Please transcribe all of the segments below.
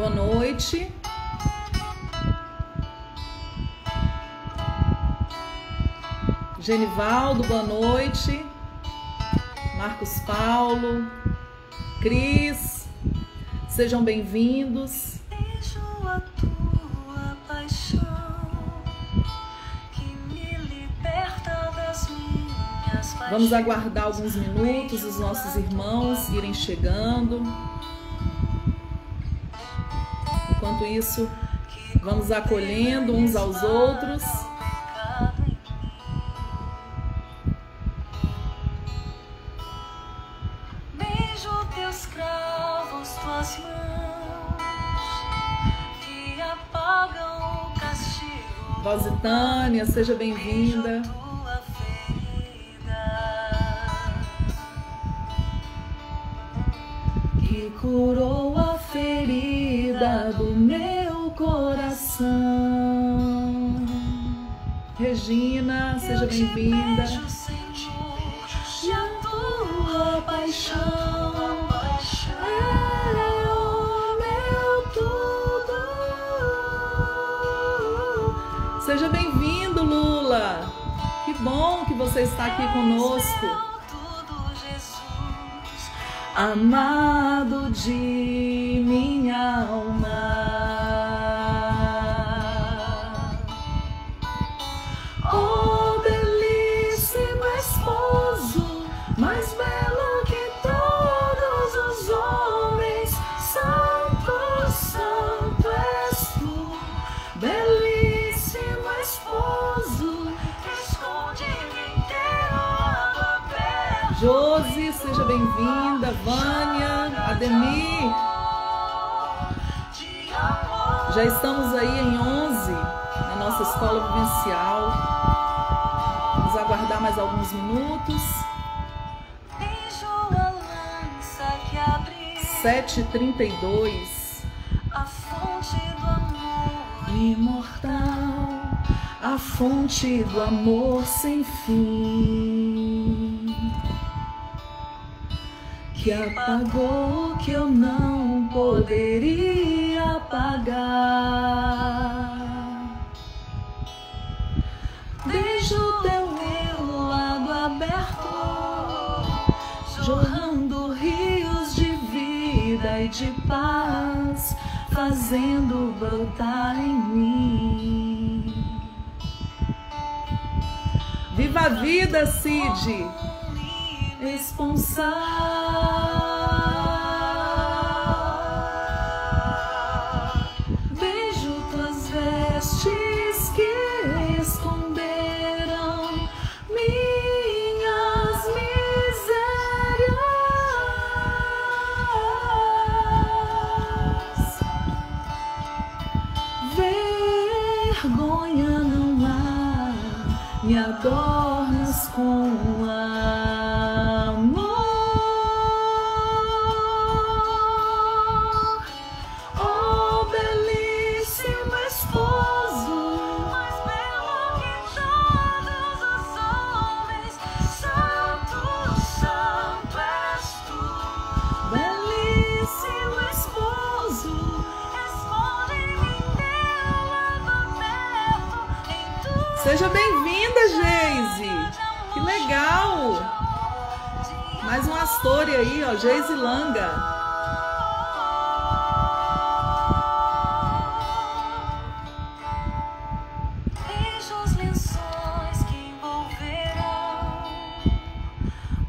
boa noite. Genivaldo, boa noite. Marcos Paulo, Cris, sejam bem-vindos. Vamos aguardar alguns minutos os nossos irmãos irem chegando. Enquanto isso, vamos acolhendo uns aos outros. Beijo teus cravos, tuas mãos que apagam o castigo. Rositânia, seja bem-vinda. Que curou a ferida do meu coração. Regina, seja bem-vinda. E a tua paixão É o meu tudo. Seja bem-vindo, Lula. Que bom que você está aqui conosco. Amado de minha alma, oh belíssimo esposo, mais belo que todos os homens, santo, santo és tu, belíssimo esposo, esconde-me em teu lado aberto. Josi, seja bem-vinda. Vânia, Ademir. Já estamos aí em 11 na nossa escola vivencial. Vamos aguardar mais alguns minutos. 7h32. A fonte do amor Imortal, a fonte do amor sem fim, que apagou o que eu não poderia apagar. Deixa o teu lado aberto, jorrando rios de vida e de paz, fazendo brotar em mim. Viva a vida, Cid! Esponsal. Vejo tuas vestes que esconderam minhas misérias. Vergonha não há, me adornas com amor. Oh, belíssimo esposo, mais belo que todos os homens, santo, santo és tu, belíssimo esposo. esconde-me em teu lado aberto, em tua Seja bem-vinda, Geise. Que legal. Mais um Astore aí, ó, Geise Langa. Vejo os lençóis que envolverão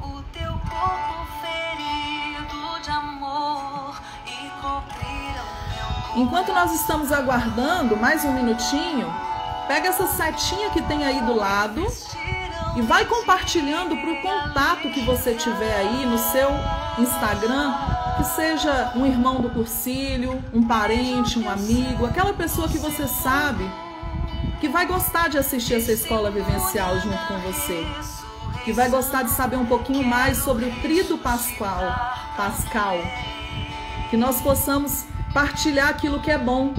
o teu corpo ferido de amor e cobriram meu corpo. Enquanto nós estamos aguardando mais um minutinho, pega essa setinha que tem aí do lado e vai compartilhando para o contato que você tiver aí no seu Instagram, que seja um irmão do cursilho, um parente, um amigo, aquela pessoa que você sabe que vai gostar de assistir essa escola vivencial junto com você, que vai gostar de saber um pouquinho mais sobre o Tríduo Pascal, que nós possamos partilhar aquilo que é bom,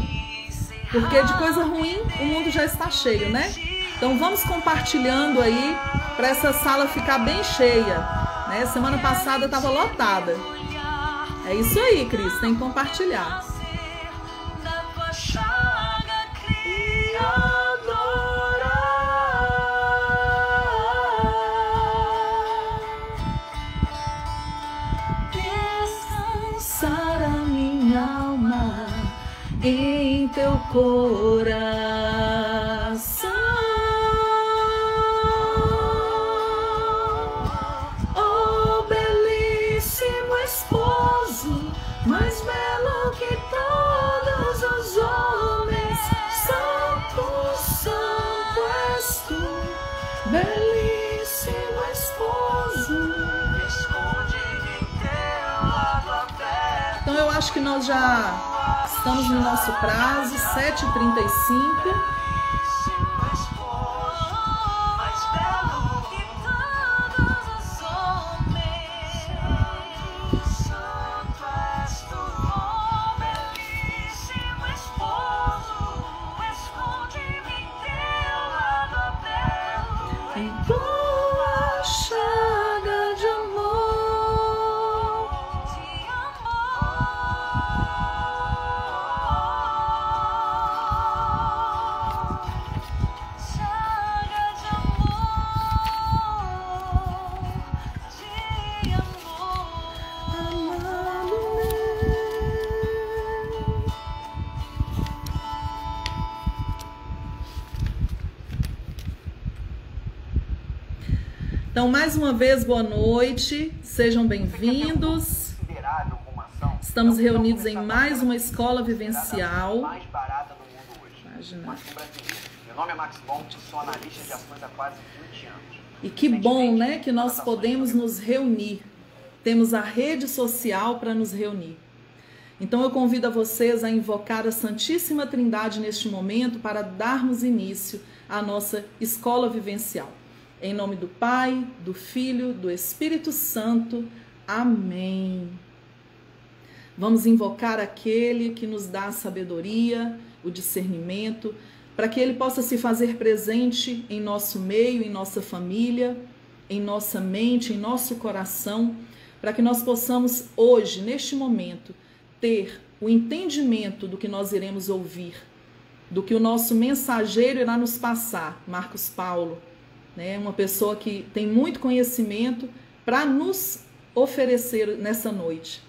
porque de coisa ruim o mundo já está cheio, né? Então vamos compartilhando aí para essa sala ficar bem cheia, né? Semana passada estava lotada. É isso aí, Cris, tem que compartilhar. belíssimo esposo. Então eu acho que nós já estamos no nosso prazo, 7h35. Então, mais uma vez, boa noite, sejam bem-vindos. Estamos reunidos em mais uma escola vivencial. Meu nome é Max Bonte, sou analista de ações há quase 20 anos. E que bom, né, que nós podemos nos reunir. Temos a rede social para nos reunir. Então, eu convido a vocês a invocar a Santíssima Trindade neste momento para darmos início à nossa escola vivencial. Em nome do Pai, do Filho, do Espírito Santo. Amém. Vamos invocar aquele que nos dá a sabedoria, o discernimento, para que ele possa se fazer presente em nosso meio, em nossa família, em nossa mente, em nosso coração, para que nós possamos hoje, neste momento, ter o entendimento do que nós iremos ouvir, do que o nosso mensageiro irá nos passar, Marcos Paulo, né? Uma pessoa que tem muito conhecimento para nos oferecer nessa noite.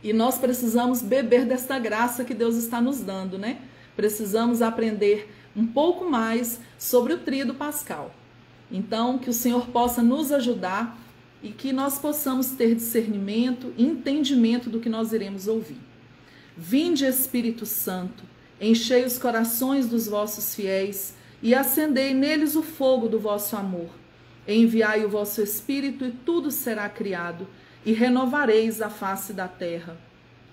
E nós precisamos beber desta graça que Deus está nos dando, né? Precisamos aprender um pouco mais sobre o tríodo pascal. Então, que o Senhor possa nos ajudar e que nós possamos ter discernimento e entendimento do que nós iremos ouvir. Vinde, Espírito Santo, enchei os corações dos vossos fiéis e acendei neles o fogo do vosso amor. Enviai o vosso Espírito e tudo será criado, e renovareis a face da terra.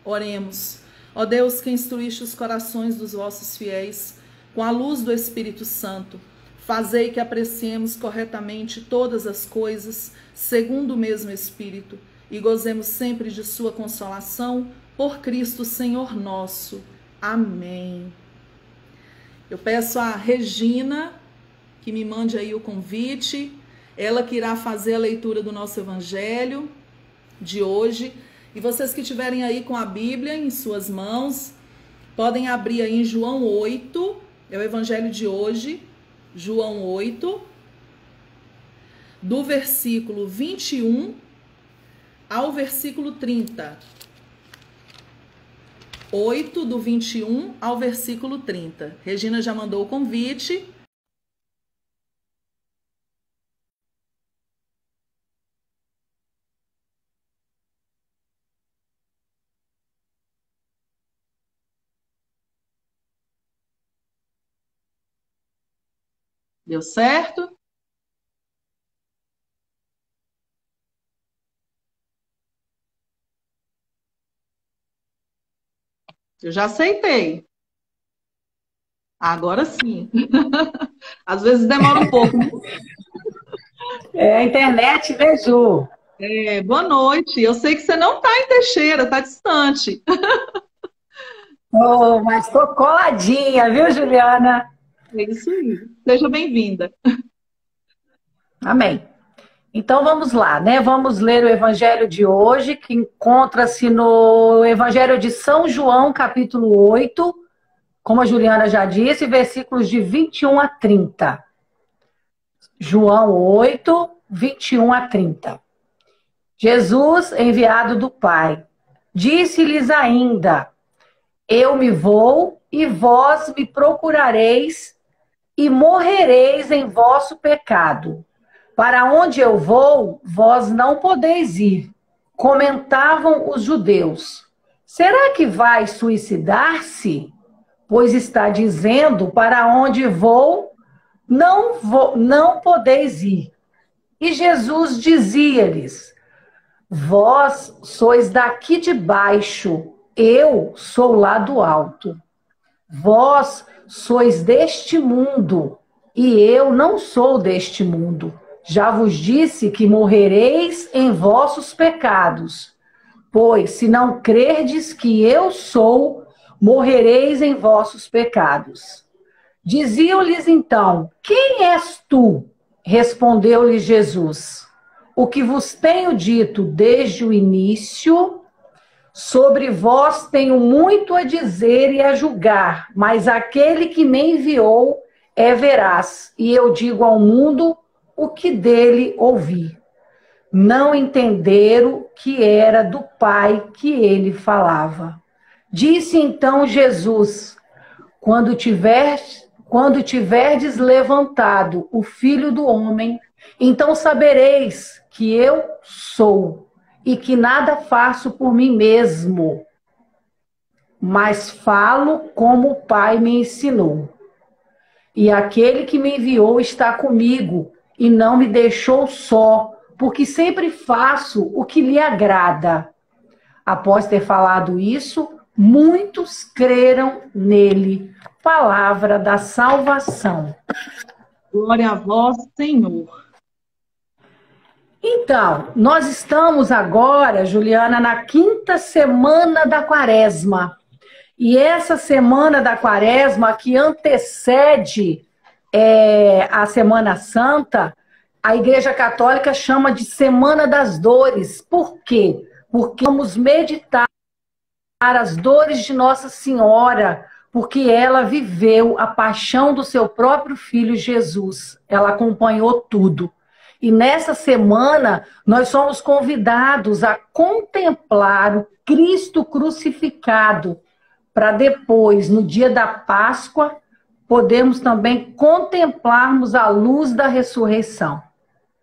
Oremos. Ó Deus, que instruíste os corações dos vossos fiéis com a luz do Espírito Santo, fazei que apreciemos corretamente todas as coisas, segundo o mesmo Espírito, e gozemos sempre de sua consolação, por Cristo Senhor nosso. Amém. Eu peço a Regina que me mande aí o convite, ela que irá fazer a leitura do nosso evangelho de hoje. E vocês que estiverem aí com a Bíblia em suas mãos, podem abrir aí em João 8, é o evangelho de hoje, João 8, do versículo 21 ao versículo 30. 8, do 21 ao versículo 30. Regina já mandou o convite. Deu certo? Eu já aceitei. Agora sim. Às vezes demora um pouco, né? É a internet, né, Ju? Boa noite. Eu sei que você não está em Teixeira, está distante. Oh, mas estou coladinha, viu, Juliana? É isso aí. Seja bem-vinda. Amém. Então vamos lá, né? Vamos ler o evangelho de hoje, que encontra-se no evangelho de São João, capítulo 8, como a Juliana já disse, versículos de 21 a 30. João 8, 21 a 30. Jesus, enviado do Pai, disse-lhes ainda: Eu me vou e vós me procurareis e morrereis em vosso pecado. Para onde eu vou, vós não podeis ir. Comentavam os judeus: Será que vai suicidar-se? Pois está dizendo: Para onde vou, não podeis ir. E Jesus dizia-lhes: vós sois daqui de baixo, eu sou lá do alto. Vós sois deste mundo, e eu não sou deste mundo. Já vos disse que morrereis em vossos pecados. Pois, se não crerdes que eu sou, morrereis em vossos pecados. Diziam-lhes então: quem és tu? Respondeu-lhe Jesus: o que vos tenho dito desde o início. Sobre vós tenho muito a dizer e a julgar, mas aquele que me enviou é veraz, e eu digo ao mundo o que dele ouvi. Não entenderam que era do Pai que ele falava. Disse então Jesus: quando tiverdes levantado o Filho do Homem, então sabereis que eu sou, e que nada faço por mim mesmo, mas falo como o Pai me ensinou. E aquele que me enviou está comigo, e não me deixou só, porque sempre faço o que lhe agrada. Após ter falado isso, muitos creram nele. Palavra da salvação. Glória a vós, Senhor. Então, nós estamos agora, Juliana, na 5ª semana da Quaresma. E essa semana da Quaresma, que antecede a Semana Santa, a Igreja Católica chama de Semana das Dores. Por quê? Porque vamos meditar as dores de Nossa Senhora, porque ela viveu a paixão do seu próprio filho Jesus. Ela acompanhou tudo. E nessa semana, nós somos convidados a contemplar o Cristo crucificado, para depois, no dia da Páscoa, podemos também contemplarmos a luz da ressurreição,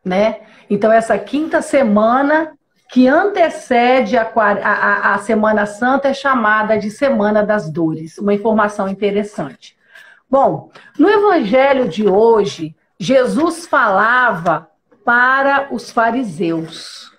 né? Então, essa 5ª semana, que antecede a Semana Santa, é chamada de Semana das Dores. Uma informação interessante. Bom, no Evangelho de hoje, Jesus falava para os fariseus.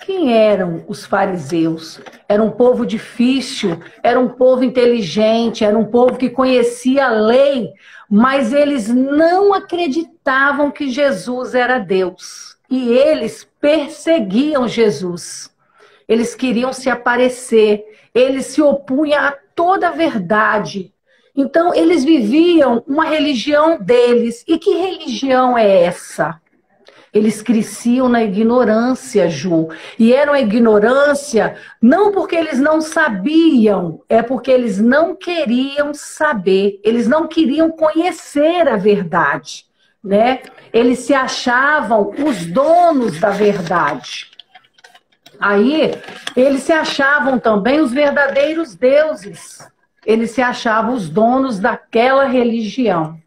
Quem eram os fariseus? Era um povo difícil, era um povo inteligente, era um povo que conhecia a lei, mas eles não acreditavam que Jesus era Deus. E eles perseguiam Jesus. Eles queriam se aparecer, eles se opunham a toda a verdade. Então, eles viviam uma religião deles. E que religião é essa? Eles cresciam na ignorância, Ju. E era uma ignorância não porque eles não sabiam, é porque eles não queriam saber. Eles não queriam conhecer a verdade, né? Eles se achavam os donos da verdade. Aí, eles se achavam também os verdadeiros deuses. Eles se achavam os donos daquela religião.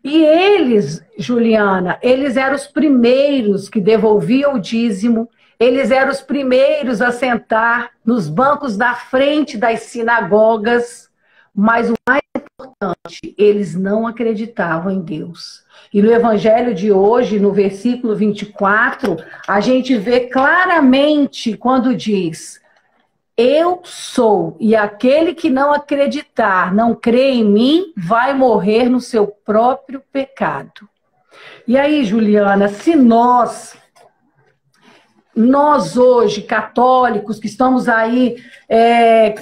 E eles, Juliana, eles eram os primeiros que devolviam o dízimo, eles eram os primeiros a sentar nos bancos da frente das sinagogas, mas o mais importante, eles não acreditavam em Deus. E no Evangelho de hoje, no versículo 24, a gente vê claramente quando diz: eu sou, e aquele que não acreditar, não crê em mim, vai morrer no seu próprio pecado. E aí, Juliana, se nós hoje, católicos, que estamos aí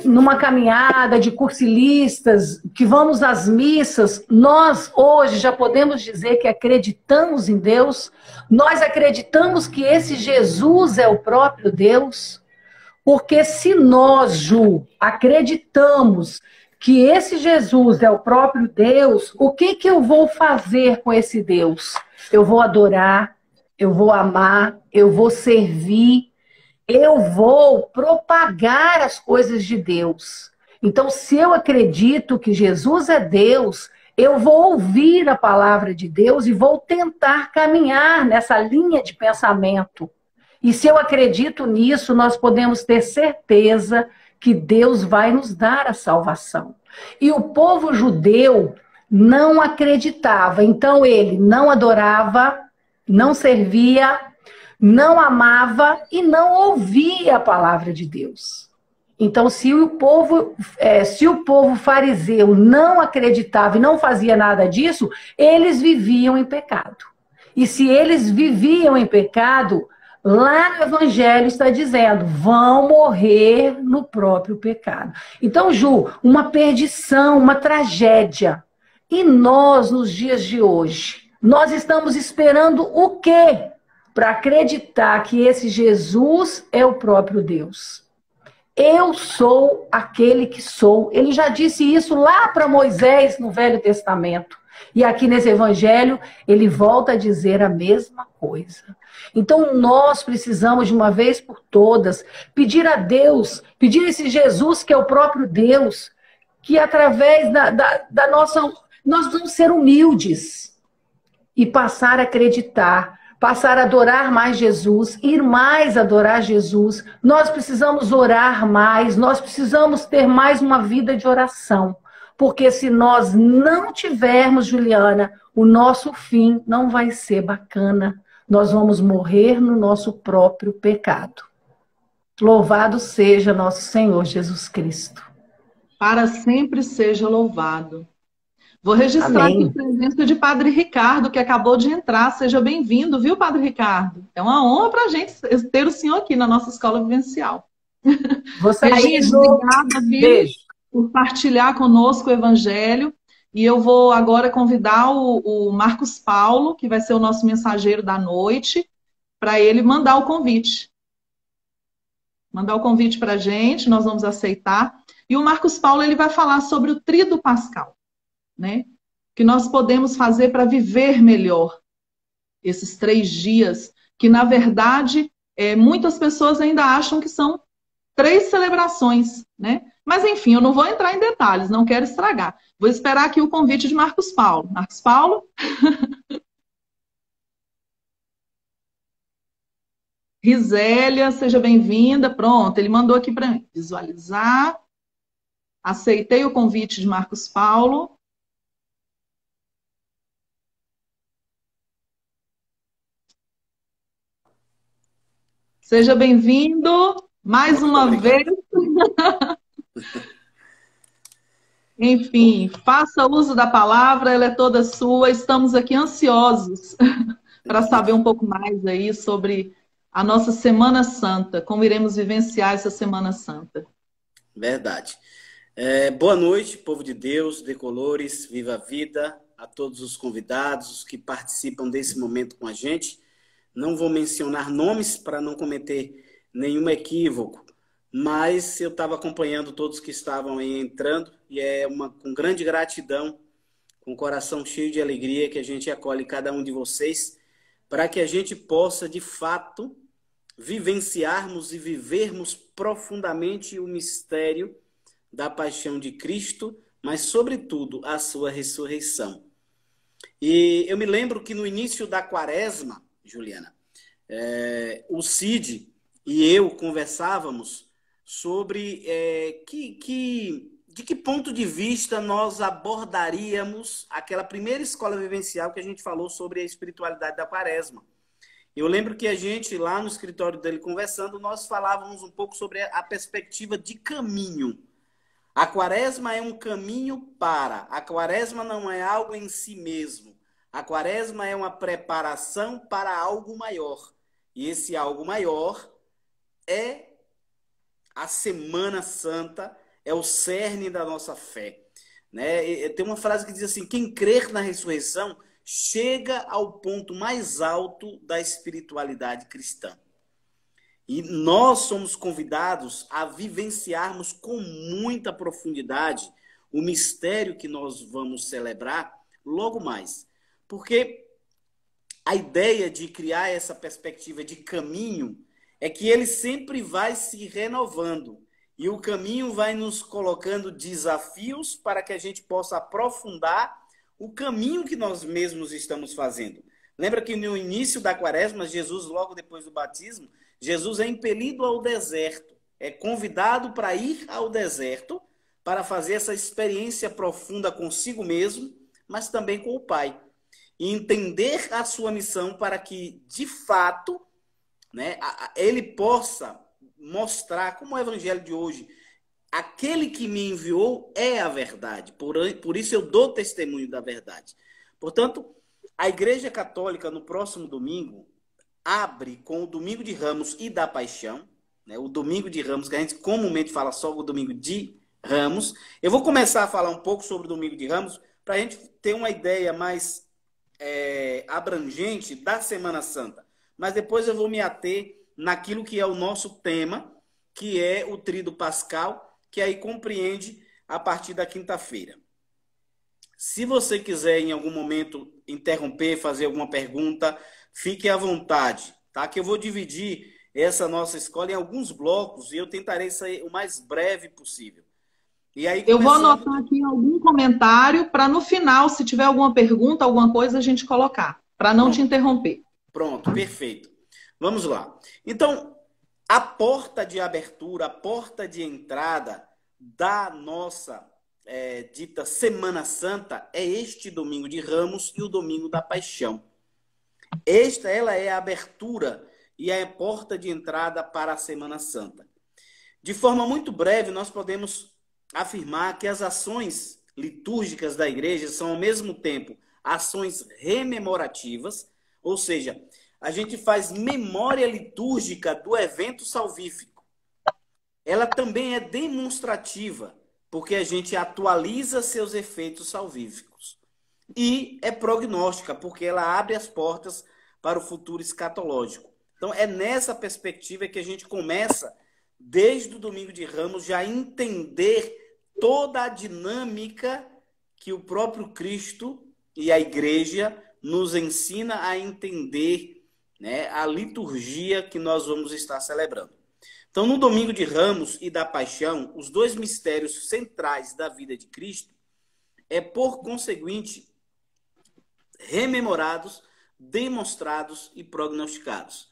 numa caminhada de cursilistas, que vamos às missas, nós hoje já podemos dizer que acreditamos em Deus? Nós acreditamos que esse Jesus é o próprio Deus? Porque se nós, Ju, acreditamos que esse Jesus é o próprio Deus, o que eu vou fazer com esse Deus? Eu vou adorar, eu vou amar, eu vou servir, eu vou propagar as coisas de Deus. Então, se eu acredito que Jesus é Deus, eu vou ouvir a palavra de Deus e vou tentar caminhar nessa linha de pensamento. E se eu acredito nisso, nós podemos ter certeza que Deus vai nos dar a salvação. E o povo judeu não acreditava. Então ele não adorava, não servia, não amava e não ouvia a palavra de Deus. Então, se o povo fariseu não acreditava e não fazia nada disso, eles viviam em pecado. E se eles viviam em pecado, lá no Evangelho está dizendo, vão morrer no próprio pecado. Então, Ju, uma perdição, uma tragédia. E nós, nos dias de hoje, nós estamos esperando o quê? Para acreditar que esse Jesus é o próprio Deus. Eu sou aquele que sou. Ele já disse isso lá para Moisés no Velho Testamento. E aqui nesse Evangelho, ele volta a dizer a mesma coisa. Então nós precisamos, de uma vez por todas, pedir a Deus, pedir a esse Jesus que é o próprio Deus, que através da nossa... Nós vamos ser humildes e passar a acreditar, passar a adorar mais Jesus, ir mais adorar Jesus. Nós precisamos orar mais, nós precisamos ter mais uma vida de oração. Porque se nós não tivermos, Juliana, o nosso fim não vai ser bacana. Nós vamos morrer no nosso próprio pecado. Louvado seja nosso Senhor Jesus Cristo. Para sempre seja louvado. Vou registrar aqui a presença de Padre Ricardo, que acabou de entrar. Seja bem-vindo, viu, Padre Ricardo? É uma honra para a gente ter o senhor aqui na nossa escola vivencial. Você Regina, obrigada, viu, beijo, por partilhar conosco o Evangelho. E eu vou agora convidar o Marcos Paulo, que vai ser o nosso mensageiro da noite, para ele mandar o convite. Mandar o convite para a gente, nós vamos aceitar. E o Marcos Paulo ele vai falar sobre o Tríduo Pascal, né? Que nós podemos fazer para viver melhor esses 3 dias, que na verdade muitas pessoas ainda acham que são 3 celebrações, né? Mas enfim, eu não vou entrar em detalhes, não quero estragar. Vou esperar aqui o convite de Marcos Paulo. Marcos Paulo? Risélia, seja bem-vinda. Pronto, ele mandou aqui para mim. Visualizar. Aceitei o convite de Marcos Paulo. Seja bem-vindo mais uma vez. Enfim, faça uso da palavra, ela é toda sua. Estamos aqui ansiosos para saber um pouco mais aí sobre a nossa Semana Santa, como iremos vivenciar essa Semana Santa. Verdade. Boa noite, povo de Deus, decolores, viva a vida, a todos os convidados, os que participam desse momento com a gente. Não vou mencionar nomes para não cometer nenhum equívoco, mas eu estava acompanhando todos que estavam aí entrando e com grande gratidão, com o coração cheio de alegria que a gente acolhe cada um de vocês para que a gente possa, de fato, vivenciarmos e vivermos profundamente o mistério da paixão de Cristo, mas, sobretudo, a sua ressurreição. E eu me lembro que no início da Quaresma, Juliana, o Cid e eu conversávamos sobre de que ponto de vista nós abordaríamos aquela primeira escola vivencial que a gente falou sobre a espiritualidade da Quaresma. Eu lembro que a gente, lá no escritório dele conversando, nós falávamos um pouco sobre a perspectiva de caminho. A Quaresma é um caminho a Quaresma não é algo em si mesmo. A Quaresma é uma preparação para algo maior. E esse algo maior é a Semana Santa, é o cerne da nossa fé, né? Tem uma frase que diz assim, quem crer na ressurreição chega ao ponto mais alto da espiritualidade cristã. E nós somos convidados a vivenciarmos com muita profundidade o mistério que nós vamos celebrar logo mais. Porque a ideia de criar essa perspectiva de caminho é que ele sempre vai se renovando. E o caminho vai nos colocando desafios para que a gente possa aprofundar o caminho que nós mesmos estamos fazendo. Lembra que no início da Quaresma, Jesus, logo depois do batismo, Jesus é impelido ao deserto, é convidado para ir ao deserto para fazer essa experiência profunda consigo mesmo, mas também com o Pai. E entender a sua missão para que, de fato, né, ele possa mostrar, como o evangelho de hoje, aquele que me enviou é a verdade. Por isso eu dou testemunho da verdade. Portanto, a Igreja Católica, no próximo domingo, abre com o Domingo de Ramos e da Paixão, né? O Domingo de Ramos, que a gente comumente fala só o Domingo de Ramos. Eu vou começar a falar um pouco sobre o Domingo de Ramos para a gente ter uma ideia mais abrangente da Semana Santa. Mas depois eu vou me ater naquilo que é o nosso tema, que é o Tríduo Pascal, que aí compreende a partir da quinta-feira. Se você quiser em algum momento interromper, fazer alguma pergunta, fique à vontade, tá? Que eu vou dividir essa nossa escola em alguns blocos e eu tentarei sair o mais breve possível. E aí, Eu vou anotar aqui algum comentário para no final, se tiver alguma pergunta, alguma coisa, a gente colocar, para não te interromper. Pronto, perfeito. Vamos lá. Então, a porta de abertura, a porta de entrada da nossa dita Semana Santa é este Domingo de Ramos e o Domingo da Paixão. Ela é a abertura e a porta de entrada para a Semana Santa. De forma muito breve, nós podemos afirmar que as ações litúrgicas da igreja são, ao mesmo tempo, ações rememorativas, ou seja, a gente faz memória litúrgica do evento salvífico. Ela também é demonstrativa, porque a gente atualiza seus efeitos salvíficos. E é prognóstica, porque ela abre as portas para o futuro escatológico. Então, é nessa perspectiva que a gente começa, desde o Domingo de Ramos, já entender toda a dinâmica que o próprio Cristo e a Igreja nos ensina a entender, né, a liturgia que nós vamos estar celebrando. Então, no Domingo de Ramos e da Paixão, os dois mistérios centrais da vida de Cristo por conseguinte, rememorados, demonstrados e prognosticados.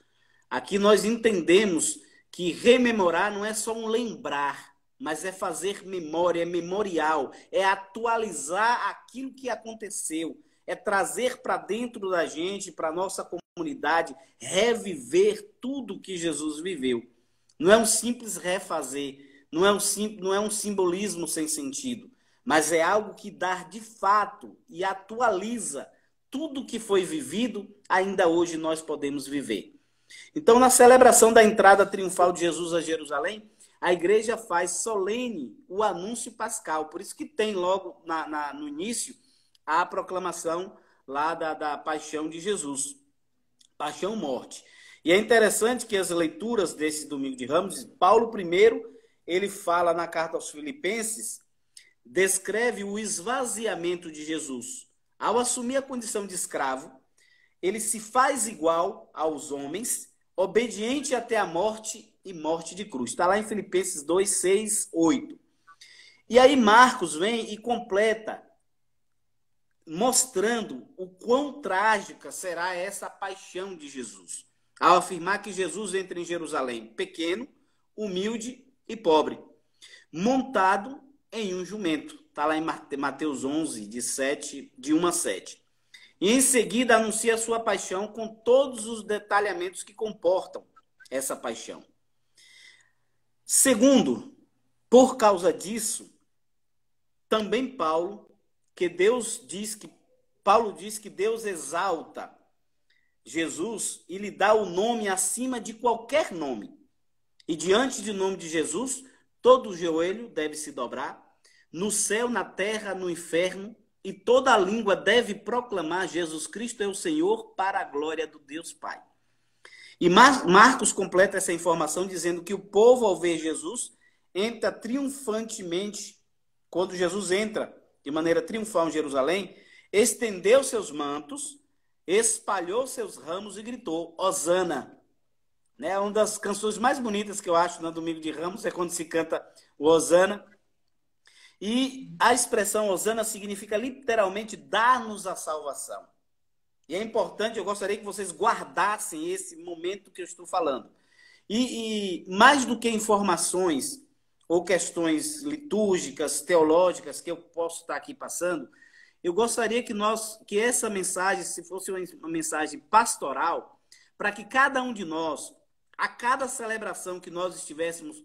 Aqui nós entendemos que rememorar não é só um lembrar, mas é fazer memória, é memorial, é atualizar aquilo que aconteceu, é trazer para dentro da gente, para a nossa comunidade, reviver tudo que Jesus viveu. Não é um simples refazer, não é um simbolismo sem sentido, mas é algo que dá de fato e atualiza tudo que foi vivido, ainda hoje nós podemos viver. Então, na celebração da entrada triunfal de Jesus a Jerusalém, a igreja faz solene o anúncio pascal. Por isso que tem logo no início a proclamação lá da paixão de Jesus. Paixão-morte. E é interessante que as leituras desse Domingo de Ramos, Paulo I, ele fala na carta aos Filipenses, descreve o esvaziamento de Jesus. Ao assumir a condição de escravo, ele se faz igual aos homens, obediente até a morte e morte de cruz. Está lá em Filipenses 2, 6, 8. E aí Marcos vem e completa, mostrando o quão trágica será essa paixão de Jesus, ao afirmar que Jesus entra em Jerusalém pequeno, humilde e pobre, montado em um jumento. Está lá em Mateus 11, de 1 a 7. E em seguida anuncia a sua paixão com todos os detalhamentos que comportam essa paixão. Segundo, por causa disso, também Paulo diz que Deus exalta Jesus e lhe dá o nome acima de qualquer nome. E diante do nome de Jesus, todo o joelho deve se dobrar, no céu, na terra, no inferno, e toda a língua deve proclamar Jesus Cristo é o Senhor para a glória do Deus Pai. E Marcos completa essa informação dizendo que o povo, ao ver Jesus, entra triunfantemente, quando Jesus entra de maneira triunfal em Jerusalém, estendeu seus mantos, espalhou seus ramos e gritou, Hosana. Né? Uma das canções mais bonitas que eu acho no Domingo de Ramos é quando se canta o Hosana. E a expressão Hosana significa literalmente dar-nos a salvação. E é importante, eu gostaria que vocês guardassem esse momento que eu estou falando. E mais do que informações ou questões litúrgicas, teológicas que eu posso estar aqui passando, eu gostaria que essa mensagem, se fosse uma mensagem pastoral, para que cada um de nós, a cada celebração que nós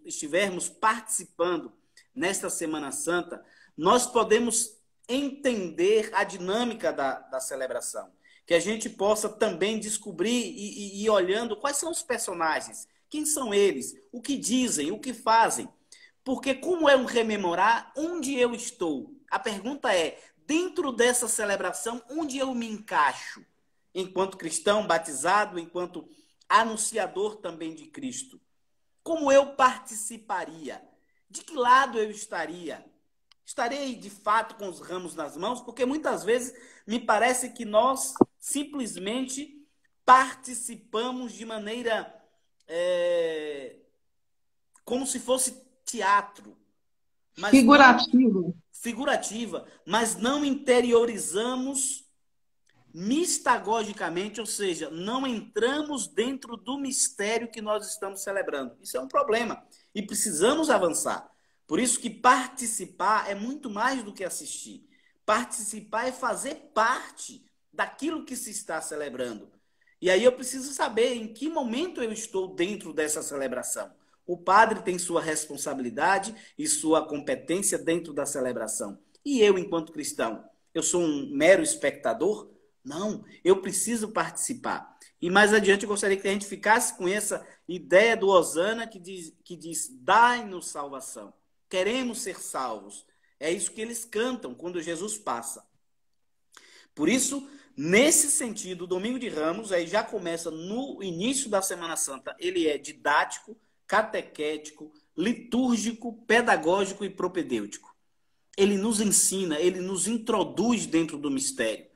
estivermos participando nesta Semana Santa, nós podemos entender a dinâmica da celebração. Que a gente possa também descobrir e ir olhando quais são os personagens, quem são eles, o que dizem, o que fazem. Porque como é um rememorar, onde eu estou? A pergunta é, dentro dessa celebração, onde eu me encaixo? Enquanto cristão batizado, enquanto anunciador também de Cristo. Como eu participaria? De que lado eu estaria? Estarei, de fato, com os ramos nas mãos? Porque muitas vezes me parece que nós simplesmente participamos de maneira como se fosse teatro. Mas figurativa, mas não interiorizamos mistagogicamente, ou seja, não entramos dentro do mistério que nós estamos celebrando. Isso é um problema e precisamos avançar. Por isso que participar é muito mais do que assistir. Participar é fazer parte daquilo que se está celebrando. E aí eu preciso saber em que momento eu estou dentro dessa celebração. O padre tem sua responsabilidade e sua competência dentro da celebração. E eu, enquanto cristão, eu sou um mero espectador? Não, eu preciso participar. E mais adiante eu gostaria que a gente ficasse com essa ideia do Hosana que diz dai-nos salvação. Queremos ser salvos. É isso que eles cantam quando Jesus passa. Por isso, nesse sentido, o Domingo de Ramos aí já começa no início da Semana Santa. Ele é didático, catequético, litúrgico, pedagógico e propedêutico. Ele nos ensina, ele nos introduz dentro do mistério.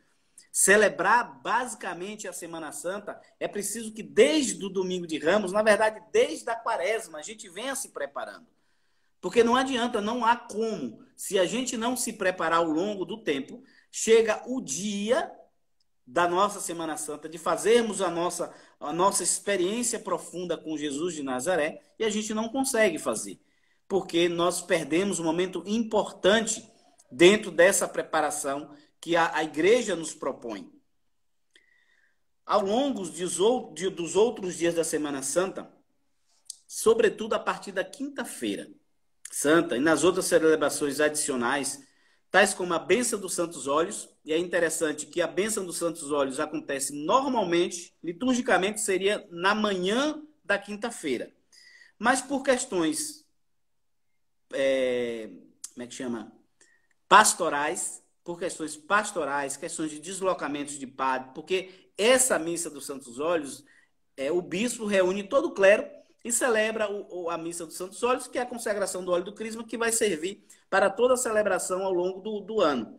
Celebrar basicamente a Semana Santa é preciso que desde o Domingo de Ramos, na verdade desde a Quaresma, a gente venha se preparando. Porque não adianta, não há como. Se a gente não se preparar ao longo do tempo, chega o dia da nossa Semana Santa, de fazermos a nossa experiência profunda com Jesus de Nazaré, e a gente não consegue fazer. Porque nós perdemos um momento importante dentro dessa preparação que a igreja nos propõe. Ao longo dos outros dias da Semana Santa, sobretudo a partir da quinta-feira Santa e nas outras celebrações adicionais, tais como a Bênção dos Santos Óleos, e é interessante que a Bênção dos Santos Óleos acontece normalmente, liturgicamente seria na manhã da quinta-feira. Mas por questões, pastorais, questões de deslocamentos de padre, porque essa Missa dos Santos Óleos, o bispo reúne todo o clero e celebra a Missa dos Santos Óleos, que é a consagração do óleo do crisma, que vai servir para toda a celebração ao longo do ano.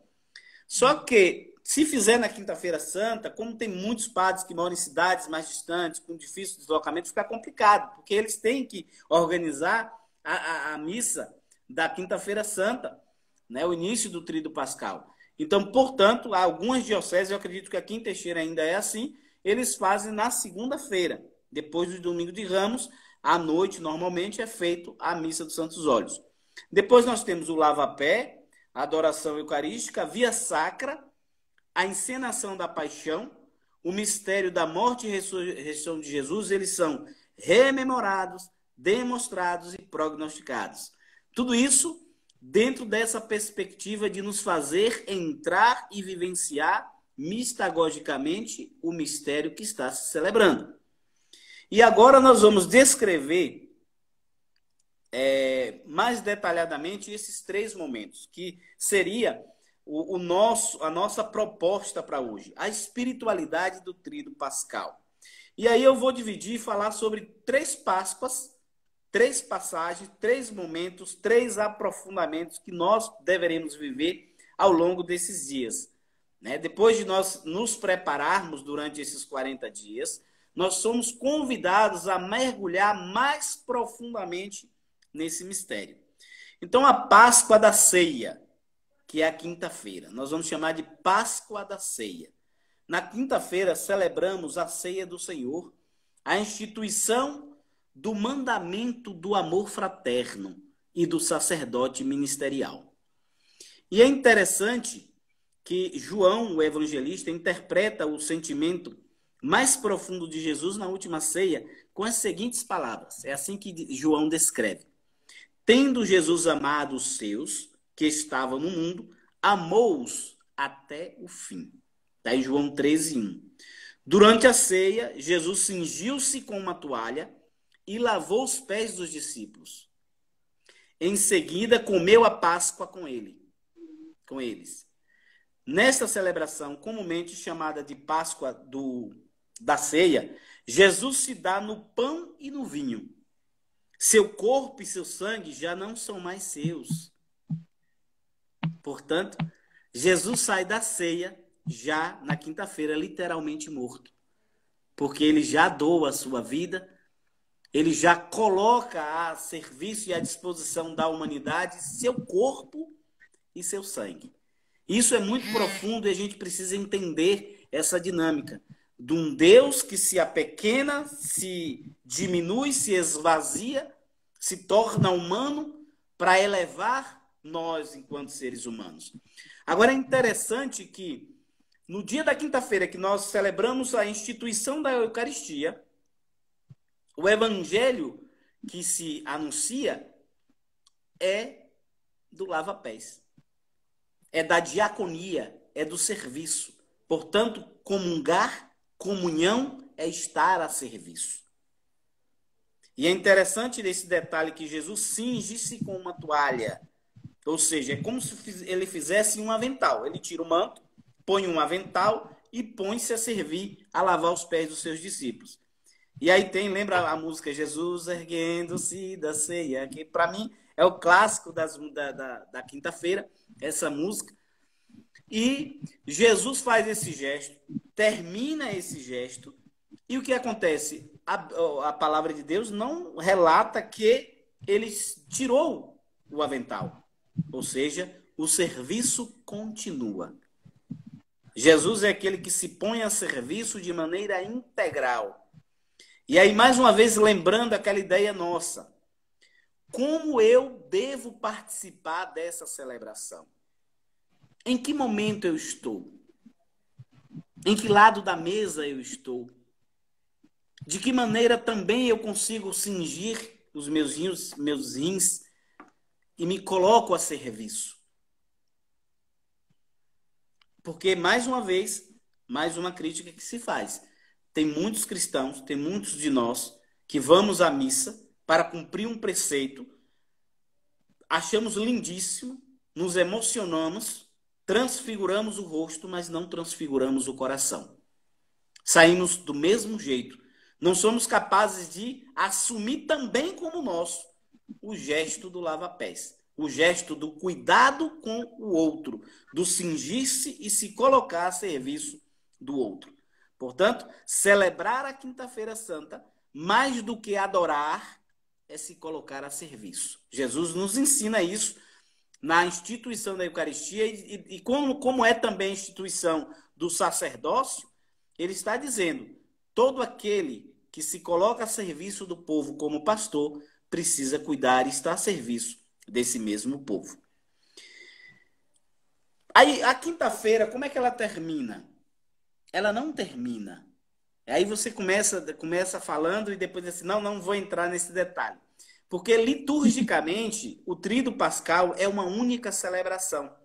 Só que, se fizer na Quinta-feira Santa, como tem muitos padres que moram em cidades mais distantes, com difícil deslocamento, fica complicado, porque eles têm que organizar a missa da Quinta-feira Santa, né, o início do Tríduo Pascal. Então, portanto, algumas dioceses, eu acredito que aqui em Teixeira ainda é assim, eles fazem na segunda-feira, depois do Domingo de Ramos. À noite, normalmente, é feito a Missa dos Santos Óleos. Depois nós temos o lava-pé, a adoração eucarística, a via sacra, a encenação da paixão, o mistério da morte e ressurreição de Jesus. Eles são rememorados, demonstrados e prognosticados. Tudo isso dentro dessa perspectiva de nos fazer entrar e vivenciar mistagogicamente o mistério que está se celebrando. E agora nós vamos descrever mais detalhadamente esses 3 momentos, que seria a nossa proposta para hoje, a espiritualidade do Tríduo Pascal. E aí eu vou dividir e falar sobre 3 Páscoas, 3 passagens, 3 momentos, 3 aprofundamentos que nós deveremos viver ao longo desses dias. Né? Depois de nós nos prepararmos durante esses 40 dias, nós somos convidados a mergulhar mais profundamente nesse mistério. Então, a Páscoa da Ceia, que é a quinta-feira, nós vamos chamar de Páscoa da Ceia. Na quinta-feira, celebramos a Ceia do Senhor, a instituição do mandamento do amor fraterno e do sacerdote ministerial. E é interessante que João, o evangelista, interpreta o sentimento mais profundo de Jesus na última ceia com as seguintes palavras. É assim que João descreve. Tendo Jesus amado os seus, que estavam no mundo, amou-os até o fim. Está em João 13:1. Durante a ceia, Jesus cingiu-se com uma toalha e lavou os pés dos discípulos. Em seguida, comeu a Páscoa com eles. Nesta celebração, comumente chamada de Páscoa da ceia, Jesus se dá no pão e no vinho. Seu corpo e seu sangue já não são mais seus. Portanto, Jesus sai da ceia já na quinta-feira, literalmente morto. Porque ele já doa a sua vida, ele já coloca a serviço e à disposição da humanidade seu corpo e seu sangue. Isso é muito profundo e a gente precisa entender essa dinâmica de um Deus que se apequena, se diminui, se esvazia, se torna humano para elevar nós enquanto seres humanos. Agora é interessante que no dia da quinta-feira que nós celebramos a instituição da Eucaristia, o evangelho que se anuncia é do lava-pés, é da diaconia, é do serviço. Portanto, comungar, comunhão é estar a serviço. E é interessante nesse detalhe que Jesus cinge-se com uma toalha. Ou seja, é como se ele fizesse um avental. Ele tira o manto, põe um avental e põe-se a servir, a lavar os pés dos seus discípulos. E aí lembra a música Jesus erguendo-se da ceia, que para mim é o clássico da quinta-feira, essa música. E Jesus faz esse gesto, termina esse gesto, e o que acontece? A palavra de Deus não relata que ele tirou o avental. Ou seja, o serviço continua. Jesus é aquele que se põe a serviço de maneira integral. E aí, mais uma vez, lembrando aquela ideia nossa. Como eu devo participar dessa celebração? Em que momento eu estou? Em que lado da mesa eu estou? De que maneira também eu consigo cingir os meus rins e me coloco a serviço? Porque, mais uma vez, mais uma crítica que se faz. Tem muitos cristãos, tem muitos de nós que vamos à missa para cumprir um preceito, achamos lindíssimo, nos emocionamos, transfiguramos o rosto, mas não transfiguramos o coração. Saímos do mesmo jeito. Não somos capazes de assumir também como nosso o gesto do lava-pés, o gesto do cuidado com o outro, do cingir-se e se colocar a serviço do outro. Portanto, celebrar a Quinta-feira Santa, mais do que adorar, é se colocar a serviço. Jesus nos ensina isso na instituição da Eucaristia e como é também a instituição do sacerdócio, ele está dizendo, todo aquele que se coloca a serviço do povo como pastor, precisa cuidar e estar a serviço desse mesmo povo. Aí, a quinta-feira, como é que ela termina? Ela não termina. Aí você começa falando e depois diz assim, não vou entrar nesse detalhe. Porque liturgicamente, o Tríduo Pascal é uma única celebração.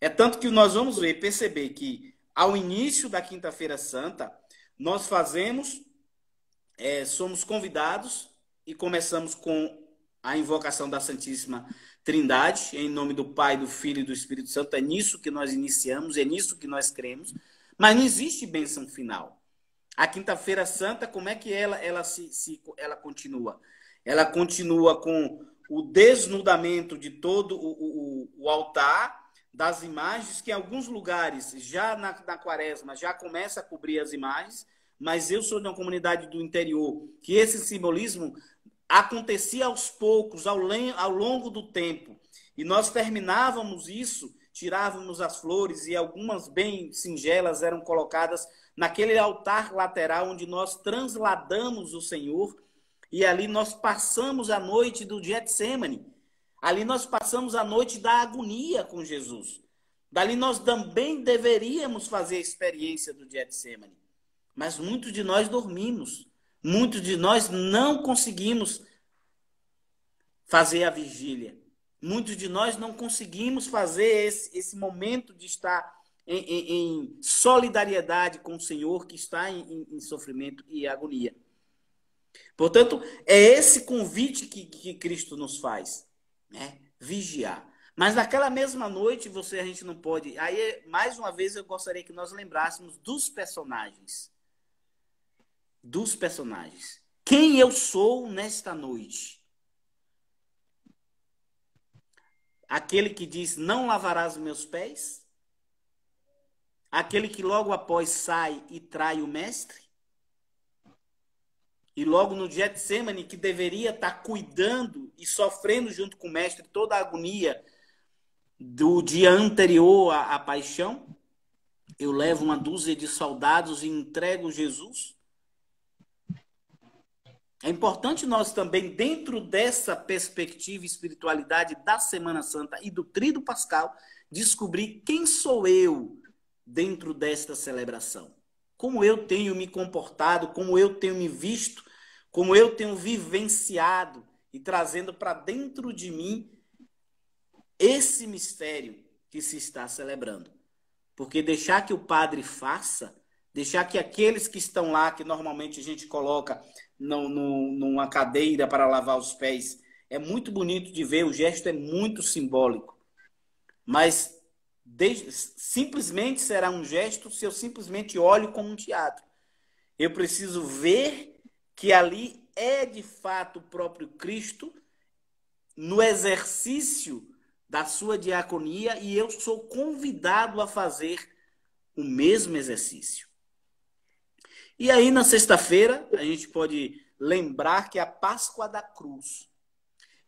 É tanto que nós vamos perceber que ao início da Quinta-feira Santa, nós somos convidados e começamos com a invocação da Santíssima Trindade, em nome do Pai, do Filho e do Espírito Santo. É nisso que nós iniciamos, é nisso que nós cremos. Mas não existe bênção final. A Quinta-feira Santa, como é que ela continua? Ela continua com o desnudamento de todo o altar, das imagens, que em alguns lugares, já na quaresma, já começa a cobrir as imagens, mas eu sou de uma comunidade do interior, que esse simbolismo acontecia aos poucos, ao longo do tempo. E nós terminávamos isso, tirávamos as flores e algumas bem singelas eram colocadas naquele altar lateral onde nós transladamos o Senhor e ali nós passamos a noite do Getsêmani. Ali nós passamos a noite da agonia com Jesus. Dali nós também deveríamos fazer a experiência do Getsemane. Mas muitos de nós dormimos. Muitos de nós não conseguimos fazer a vigília. Muitos de nós não conseguimos fazer esse momento de estar em solidariedade com o Senhor que está em sofrimento e agonia. Portanto, é esse convite que Cristo nos faz, né? Vigiar. Mas naquela mesma noite, a gente não pode... Aí, mais uma vez, eu gostaria que nós lembrássemos dos personagens. Dos personagens. Quem eu sou nesta noite? Aquele que diz, não lavarás os meus pés? Aquele que logo após sai e trai o mestre? E logo no Getsemane, que deveria estar cuidando e sofrendo junto com o mestre toda a agonia do dia anterior à paixão, eu levo uma dúzia de soldados e entrego Jesus. É importante nós também, dentro dessa perspectiva e espiritualidade da Semana Santa e do Tríduo Pascal, descobrir quem sou eu dentro desta celebração. Como eu tenho me comportado, como eu tenho me visto, como eu tenho vivenciado e trazendo para dentro de mim esse mistério que se está celebrando. Porque deixar que o padre faça, deixar que aqueles que estão lá, que normalmente a gente coloca numa cadeira para lavar os pés, é muito bonito de ver, o gesto é muito simbólico. Mas simplesmente será um gesto se eu simplesmente olho como um teatro. Eu preciso ver que ali é de fato o próprio Cristo no exercício da sua diaconia e eu sou convidado a fazer o mesmo exercício. E aí na sexta-feira a gente pode lembrar que é a Páscoa da Cruz.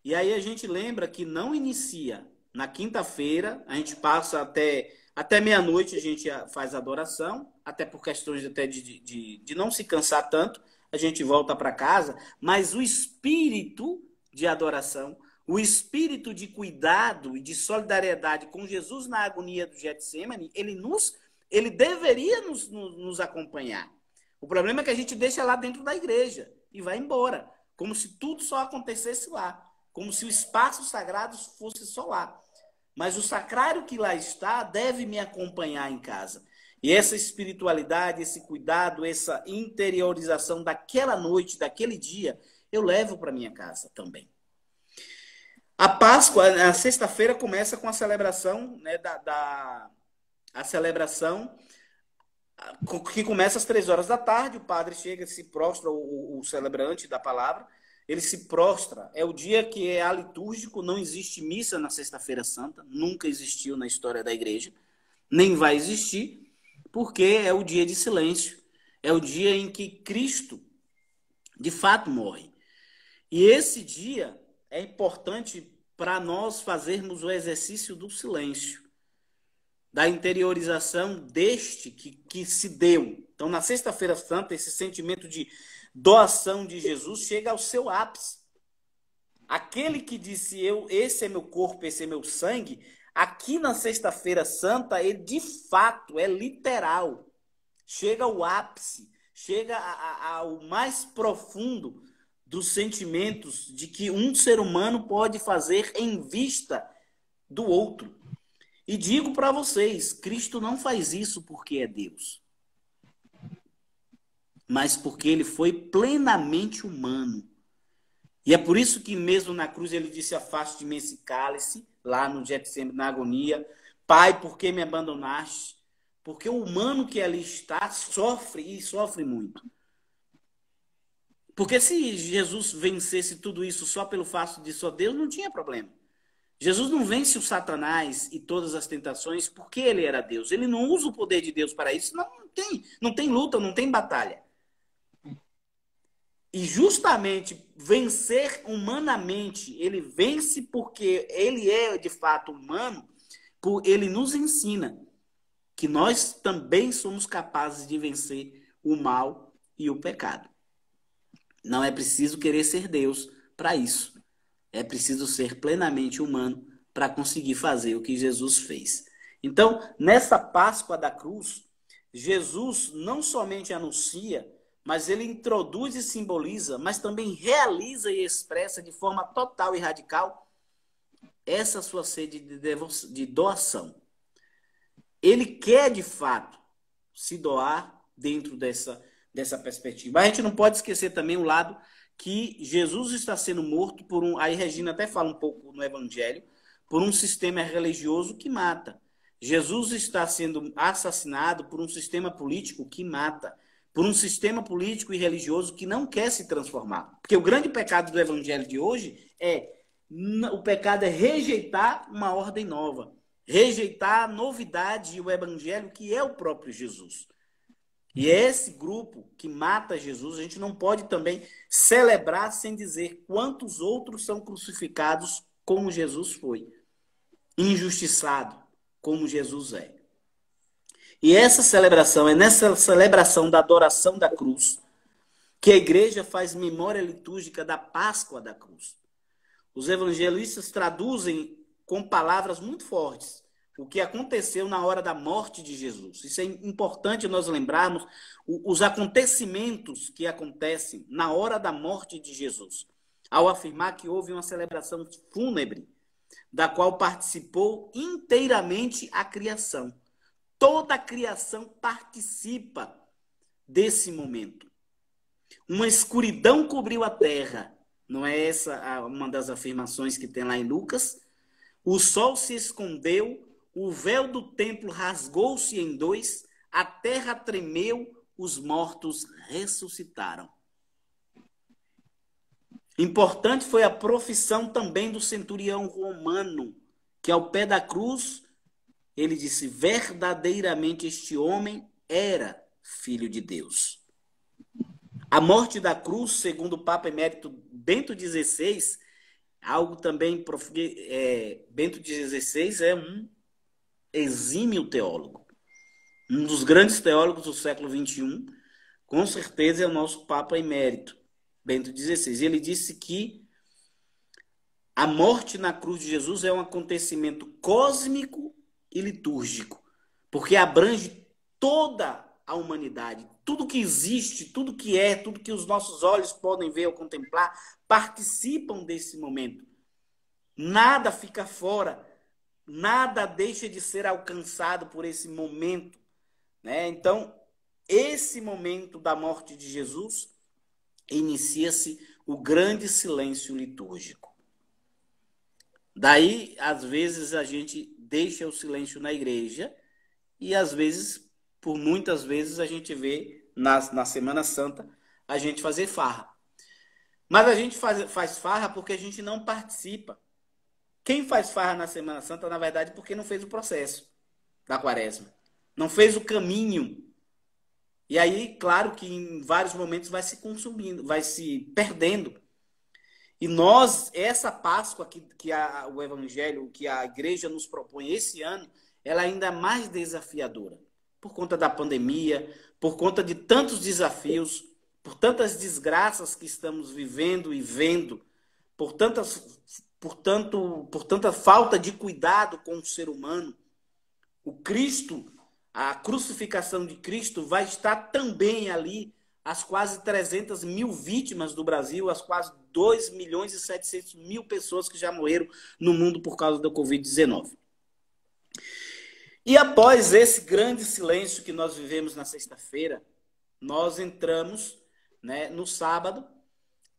E aí a gente lembra que não inicia na quinta-feira, a gente passa até meia-noite, a gente faz adoração, até por questões até de não se cansar tanto, a gente volta para casa, mas o espírito de adoração, o espírito de cuidado e de solidariedade com Jesus na agonia do Getsemane, ele deveria nos acompanhar. O problema é que a gente deixa lá dentro da igreja e vai embora, como se tudo só acontecesse lá, como se o espaço sagrado fosse só lá. Mas o sacrário que lá está deve me acompanhar em casa. E essa espiritualidade, esse cuidado, essa interiorização daquela noite, daquele dia, eu levo para minha casa também. A Páscoa, a sexta-feira, começa com a celebração, né, a celebração que começa às 3 horas da tarde. O padre chega, se prostra, o celebrante da palavra, ele se prostra. É o dia que é alitúrgico, não existe missa na Sexta-feira Santa, nunca existiu na história da igreja, nem vai existir, porque é o dia de silêncio, é o dia em que Cristo, de fato, morre. E esse dia é importante para nós fazermos o exercício do silêncio, da interiorização deste que se deu. Então, na Sexta-feira Santa, esse sentimento de doação de Jesus chega ao seu ápice. Aquele que disse, esse é meu corpo, esse é meu sangue, aqui na Sexta-feira Santa, ele de fato é literal. Chega ao ápice, chega ao mais profundo dos sentimentos de que um ser humano pode fazer em vista do outro. E digo para vocês, Cristo não faz isso porque é Deus, mas porque ele foi plenamente humano. E é por isso que mesmo na cruz ele disse, afaste de mim esse cálice, lá no Getsemane, na agonia. Pai, por que me abandonaste? Porque o humano que ali está sofre e sofre muito. Porque se Jesus vencesse tudo isso só pelo fato de só Deus, não tinha problema. Jesus não vence o Satanás e todas as tentações porque ele era Deus. Ele não usa o poder de Deus para isso. Não tem luta, não tem batalha. E justamente vencer humanamente, ele vence porque ele é de fato humano, ele nos ensina que nós também somos capazes de vencer o mal e o pecado. Não é preciso querer ser Deus para isso. É preciso ser plenamente humano para conseguir fazer o que Jesus fez. Então, nessa Páscoa da cruz, Jesus não somente anuncia, mas ele introduz e simboliza, mas também realiza e expressa de forma total e radical essa sua sede de doação. Ele quer, de fato, se doar dentro dessa perspectiva. Mas a gente não pode esquecer também o lado que Jesus está sendo morto por um... Aí Regina até fala um pouco no Evangelho, por um sistema religioso que mata. Jesus está sendo assassinado por um sistema político que mata, por um sistema político e religioso que não quer se transformar. Porque o grande pecado do Evangelho de hoje o pecado é rejeitar uma ordem nova, rejeitar a novidade e o Evangelho que é o próprio Jesus. E é esse grupo que mata Jesus, a gente não pode também celebrar sem dizer quantos outros são crucificados como Jesus foi, injustiçado como Jesus é. E essa celebração, é nessa celebração da adoração da cruz, que a igreja faz memória litúrgica da Páscoa da cruz. Os evangelistas traduzem com palavras muito fortes o que aconteceu na hora da morte de Jesus. Isso é importante nós lembrarmos os acontecimentos que acontecem na hora da morte de Jesus, ao afirmar que houve uma celebração fúnebre, da qual participou inteiramente a criação. Toda a criação participa desse momento. Uma escuridão cobriu a terra. Não é essa uma das afirmações que tem lá em Lucas? O sol se escondeu, o véu do templo rasgou-se em dois, a terra tremeu, os mortos ressuscitaram. Importante foi a profissão também do centurião romano, que ao pé da cruz, ele disse, verdadeiramente este homem era filho de Deus. A morte da cruz, segundo o Papa Emérito Bento XVI, algo também... Bento XVI é um exímio teólogo. Um dos grandes teólogos do século XXI, com certeza é o nosso Papa Emérito Bento XVI. Ele disse que a morte na cruz de Jesus é um acontecimento cósmico e litúrgico, porque abrange toda a humanidade. Tudo que existe, tudo que é, tudo que os nossos olhos podem ver ou contemplar, participam desse momento. Nada fica fora, nada deixa de ser alcançado por esse momento, né? Então, esse momento da morte de Jesus, inicia-se o grande silêncio litúrgico. Daí, às vezes, a gente deixa o silêncio na igreja e, às vezes, por muitas vezes, a gente vê na Semana Santa a gente fazer farra. Mas a gente faz farra porque a gente não participa. Quem faz farra na Semana Santa, na verdade, porque não fez o processo da Quaresma. Não fez o caminho. E aí, claro que em vários momentos vai se consumindo, vai se perdendo. E nós, essa Páscoa o Evangelho, que a igreja nos propõe esse ano, ela ainda é mais desafiadora. Por conta da pandemia, por conta de tantos desafios, por tantas desgraças que estamos vivendo e vendo, por tanta falta de cuidado com o ser humano. O Cristo, a crucificação de Cristo vai estar também ali, as quase 300 mil vítimas do Brasil, as quase 2.700.000 pessoas que já morreram no mundo por causa da Covid-19. E após esse grande silêncio que nós vivemos na sexta-feira, nós entramos, né, no sábado,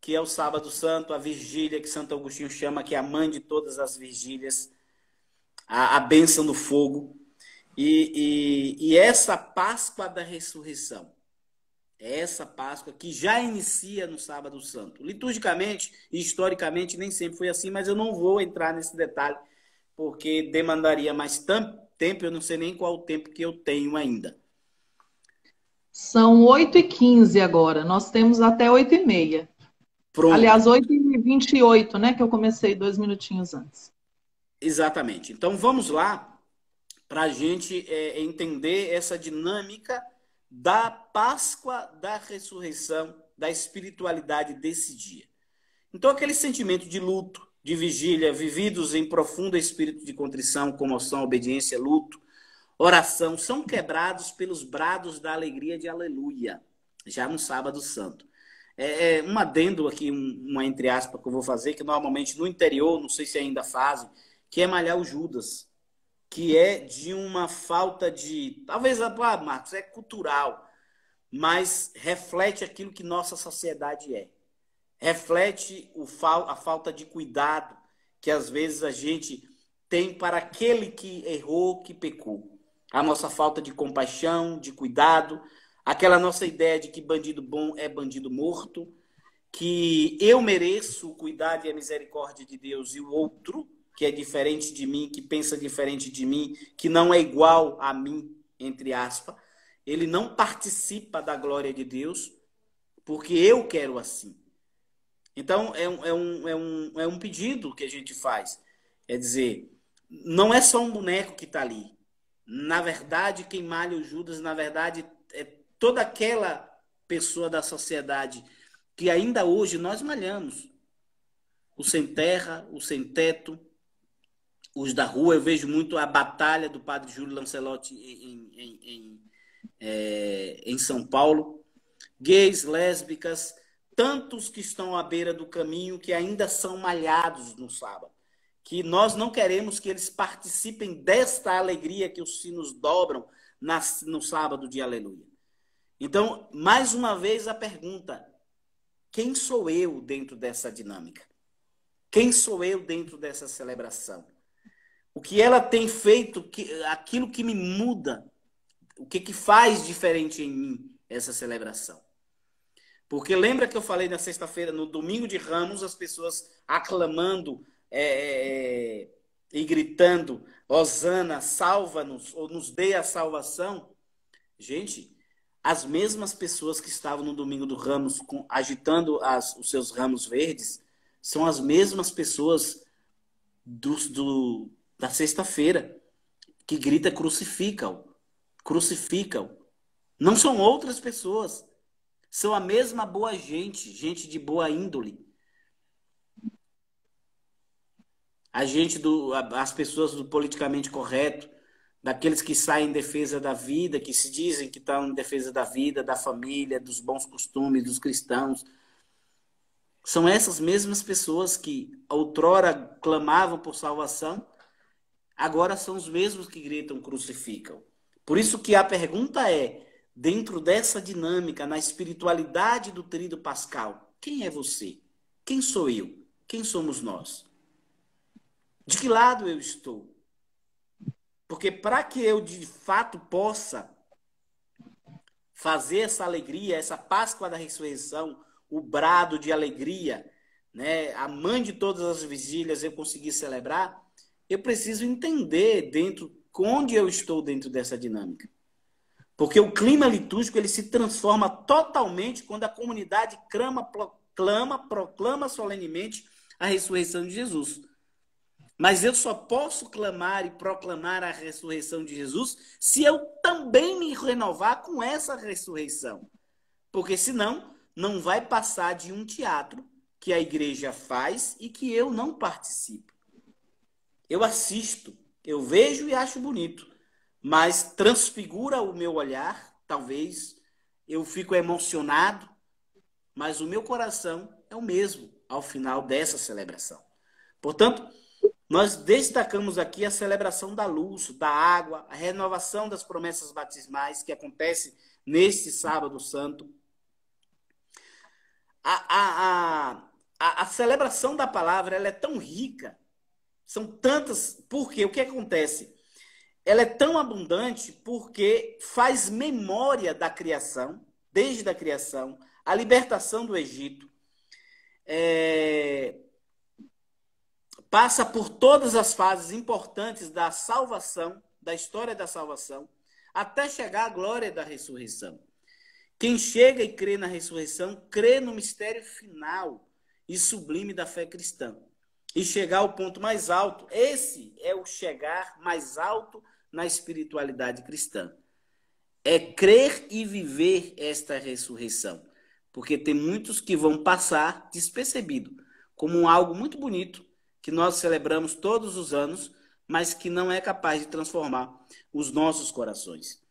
que é o sábado santo, a vigília que Santo Agostinho chama, que é a mãe de todas as vigílias, a bênção do fogo. E essa Páscoa da ressurreição, é essa Páscoa que já inicia no sábado santo. Liturgicamente e historicamente nem sempre foi assim, mas eu não vou entrar nesse detalhe, porque demandaria mais tempo, eu não sei nem qual o tempo que eu tenho ainda. São 8h15 agora, nós temos até 8h30. Pronto. Aliás, 8h28, né, que eu comecei 2 minutinhos antes. Exatamente. Então vamos lá para a gente entender essa dinâmica da Páscoa da ressurreição, da espiritualidade desse dia. Então aquele sentimento de luto, de vigília, vividos em profundo espírito de contrição, comoção, obediência, luto, oração são quebrados pelos brados da alegria de aleluia, já no sábado santo. Um adendo aqui, uma entre aspas que eu vou fazer, que normalmente no interior, não sei se ainda fazem, que é malhar o Judas, que é de uma falta de... Talvez, Marcos, é cultural, mas reflete aquilo que nossa sociedade é. Reflete a falta de cuidado que às vezes a gente tem para aquele que errou, que pecou. A nossa falta de compaixão, de cuidado, aquela nossa ideia de que bandido bom é bandido morto, que eu mereço o cuidado e a misericórdia de Deus e o outro, que é diferente de mim, que pensa diferente de mim, que não é igual a mim, entre aspas, ele não participa da glória de Deus porque eu quero assim. Então, é um pedido que a gente faz. É dizer, não é só um boneco que está ali. Na verdade, quem malha o Judas, na verdade, é toda aquela pessoa da sociedade que ainda hoje nós malhamos. O sem terra, o sem teto, os da rua. Eu vejo muito a batalha do padre Júlio Lancelotti em São Paulo. Gays, lésbicas, tantos que estão à beira do caminho que ainda são malhados no sábado. Que nós não queremos que eles participem desta alegria que os sinos dobram no sábado de aleluia. Então, mais uma vez a pergunta, quem sou eu dentro dessa dinâmica? Quem sou eu dentro dessa celebração? O que ela tem feito, aquilo que me muda, o que faz diferente em mim essa celebração? Porque lembra que eu falei na sexta-feira, no domingo de Ramos, as pessoas aclamando e gritando, Hosana, salva-nos, ou nos dê a salvação. Gente, as mesmas pessoas que estavam no domingo do Ramos agitando os seus ramos verdes, são as mesmas pessoas da sexta-feira que grita crucificam, crucificam. Não são outras pessoas. São a mesma boa gente, gente de boa índole. As pessoas do politicamente correto, daqueles que saem em defesa da vida, que se dizem que estão em defesa da vida, da família, dos bons costumes, dos cristãos. São essas mesmas pessoas que outrora clamavam por salvação, agora são os mesmos que gritam crucificam. Por isso que a pergunta é, dentro dessa dinâmica, na espiritualidade do tríduo pascal, quem é você? Quem sou eu? Quem somos nós? De que lado eu estou? Porque para que eu, de fato, possa fazer essa alegria, essa Páscoa da ressurreição, o brado de alegria, né, a mãe de todas as vigílias, eu conseguir celebrar, eu preciso entender onde eu estou dentro dessa dinâmica. Porque o clima litúrgico ele se transforma totalmente quando a comunidade proclama solenemente a ressurreição de Jesus. Mas eu só posso clamar e proclamar a ressurreição de Jesus se eu também me renovar com essa ressurreição. Porque senão não vai passar de um teatro que a igreja faz e que eu não participo. Eu assisto, eu vejo e acho bonito, mas transfigura o meu olhar, talvez eu fico emocionado, mas o meu coração é o mesmo ao final dessa celebração. Portanto, nós destacamos aqui a celebração da luz, da água, a renovação das promessas batismais que acontece neste sábado santo. A celebração da palavra ela é tão rica, são tantas, porque o que acontece? Ela é tão abundante porque faz memória da criação, desde a criação, a libertação do Egito, passa por todas as fases importantes da salvação, da história da salvação, até chegar à glória da ressurreição. Quem chega e crê na ressurreição, crê no mistério final e sublime da fé cristã. E chegar ao ponto mais alto, esse é o chegar mais alto na espiritualidade cristã. É crer e viver esta ressurreição. Porque tem muitos que vão passar despercebido, como algo muito bonito, que nós celebramos todos os anos, mas que não é capaz de transformar os nossos corações.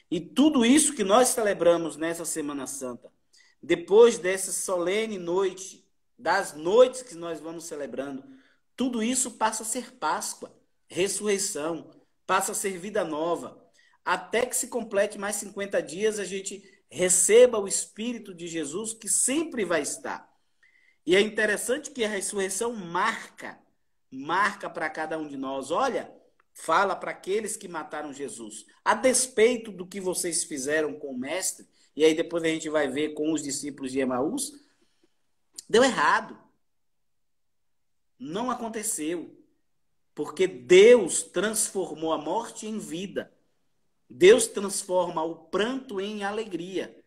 E tudo isso que nós celebramos nessa Semana Santa, depois dessa solene noite, das noites que nós vamos celebrando, tudo isso passa a ser Páscoa, ressurreição, passa a ser vida nova. Até que se complete mais 50 dias, a gente receba o Espírito de Jesus, que sempre vai estar. E é interessante que a ressurreição marca para cada um de nós. Olha, fala para aqueles que mataram Jesus, a despeito do que vocês fizeram com o Mestre, e aí depois a gente vai ver com os discípulos de Emaús, deu errado. Não aconteceu. Porque Deus transformou a morte em vida. Deus transforma o pranto em alegria.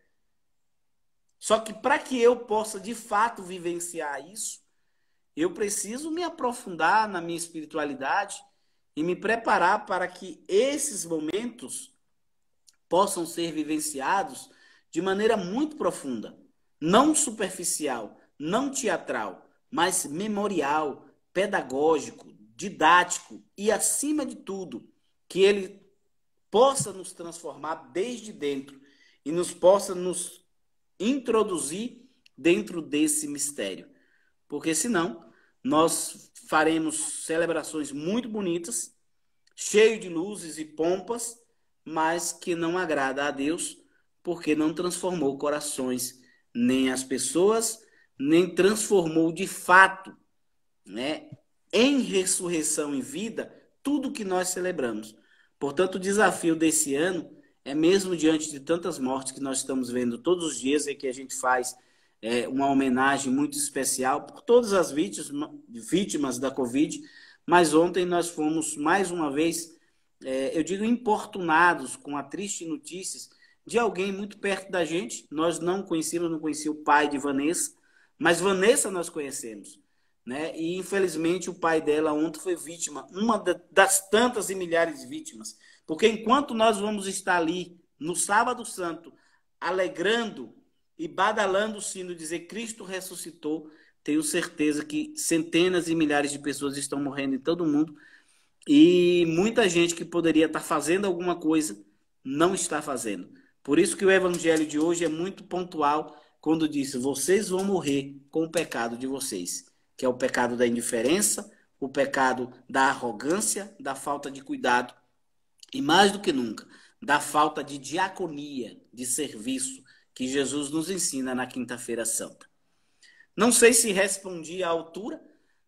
Só que para que eu possa de fato vivenciar isso, eu preciso me aprofundar na minha espiritualidade e me preparar para que esses momentos possam ser vivenciados de maneira muito profunda, não superficial, não teatral, mas memorial, pedagógico, didático e, acima de tudo, que ele possa nos transformar desde dentro e possa nos introduzir dentro desse mistério. Porque senão nós faremos celebrações muito bonitas, cheio de luzes e pompas, mas que não agrada a Deus, porque não transformou corações, nem as pessoas, nem transformou de fato, né, em ressurreição e vida, tudo que nós celebramos. Portanto, o desafio desse ano é mesmo diante de tantas mortes que nós estamos vendo todos os dias e que a gente faz uma homenagem muito especial por todas as vítimas da Covid, mas ontem nós fomos mais uma vez, eu digo, importunados com a triste notícia de alguém muito perto da gente. Nós não conhecíamos, não conhecia o pai de Vanessa, mas Vanessa nós conhecemos, né? E infelizmente o pai dela ontem foi vítima, uma das tantas e milhares de vítimas, porque enquanto nós vamos estar ali no Sábado Santo alegrando e badalando o sino, dizer Cristo ressuscitou, tenho certeza que centenas e milhares de pessoas estão morrendo em todo o mundo e muita gente que poderia estar fazendo alguma coisa não está fazendo. Por isso que o evangelho de hoje é muito pontual quando diz: vocês vão morrer com o pecado de vocês, que é o pecado da indiferença, o pecado da arrogância, da falta de cuidado e, mais do que nunca, da falta de diaconia, de serviço, que Jesus nos ensina na Quinta-feira Santa. Não sei se respondi à altura,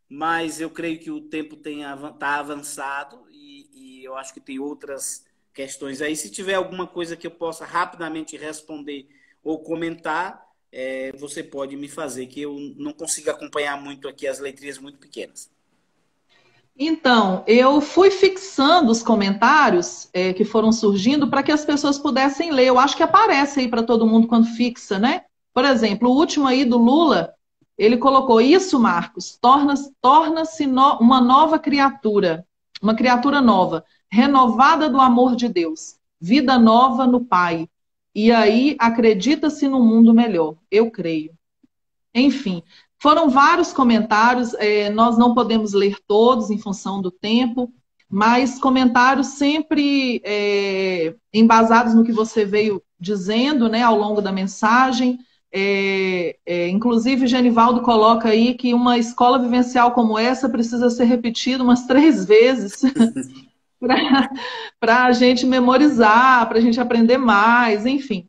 mas eu creio que o tempo está avançado e eu acho que tem outras questões aí. Se tiver alguma coisa que eu possa rapidamente responder ou comentar, você pode me fazer, que eu não consigo acompanhar muito aqui as letrinhas muito pequenas. Então, eu fui fixando os comentários que foram surgindo para que as pessoas pudessem ler. Eu acho que aparece aí para todo mundo quando fixa, né? Por exemplo, o último aí do Lula, ele colocou: isso, Marcos, torna-se uma nova criatura, uma criatura nova, renovada do amor de Deus, vida nova no Pai. E aí acredita-se num mundo melhor. Eu creio. Enfim. Foram vários comentários, nós não podemos ler todos em função do tempo, mas comentários sempre embasados no que você veio dizendo, né, ao longo da mensagem. Inclusive, Genivaldo coloca aí que uma escola vivencial como essa precisa ser repetida umas 3 vezes para a gente memorizar, para a gente aprender mais, enfim.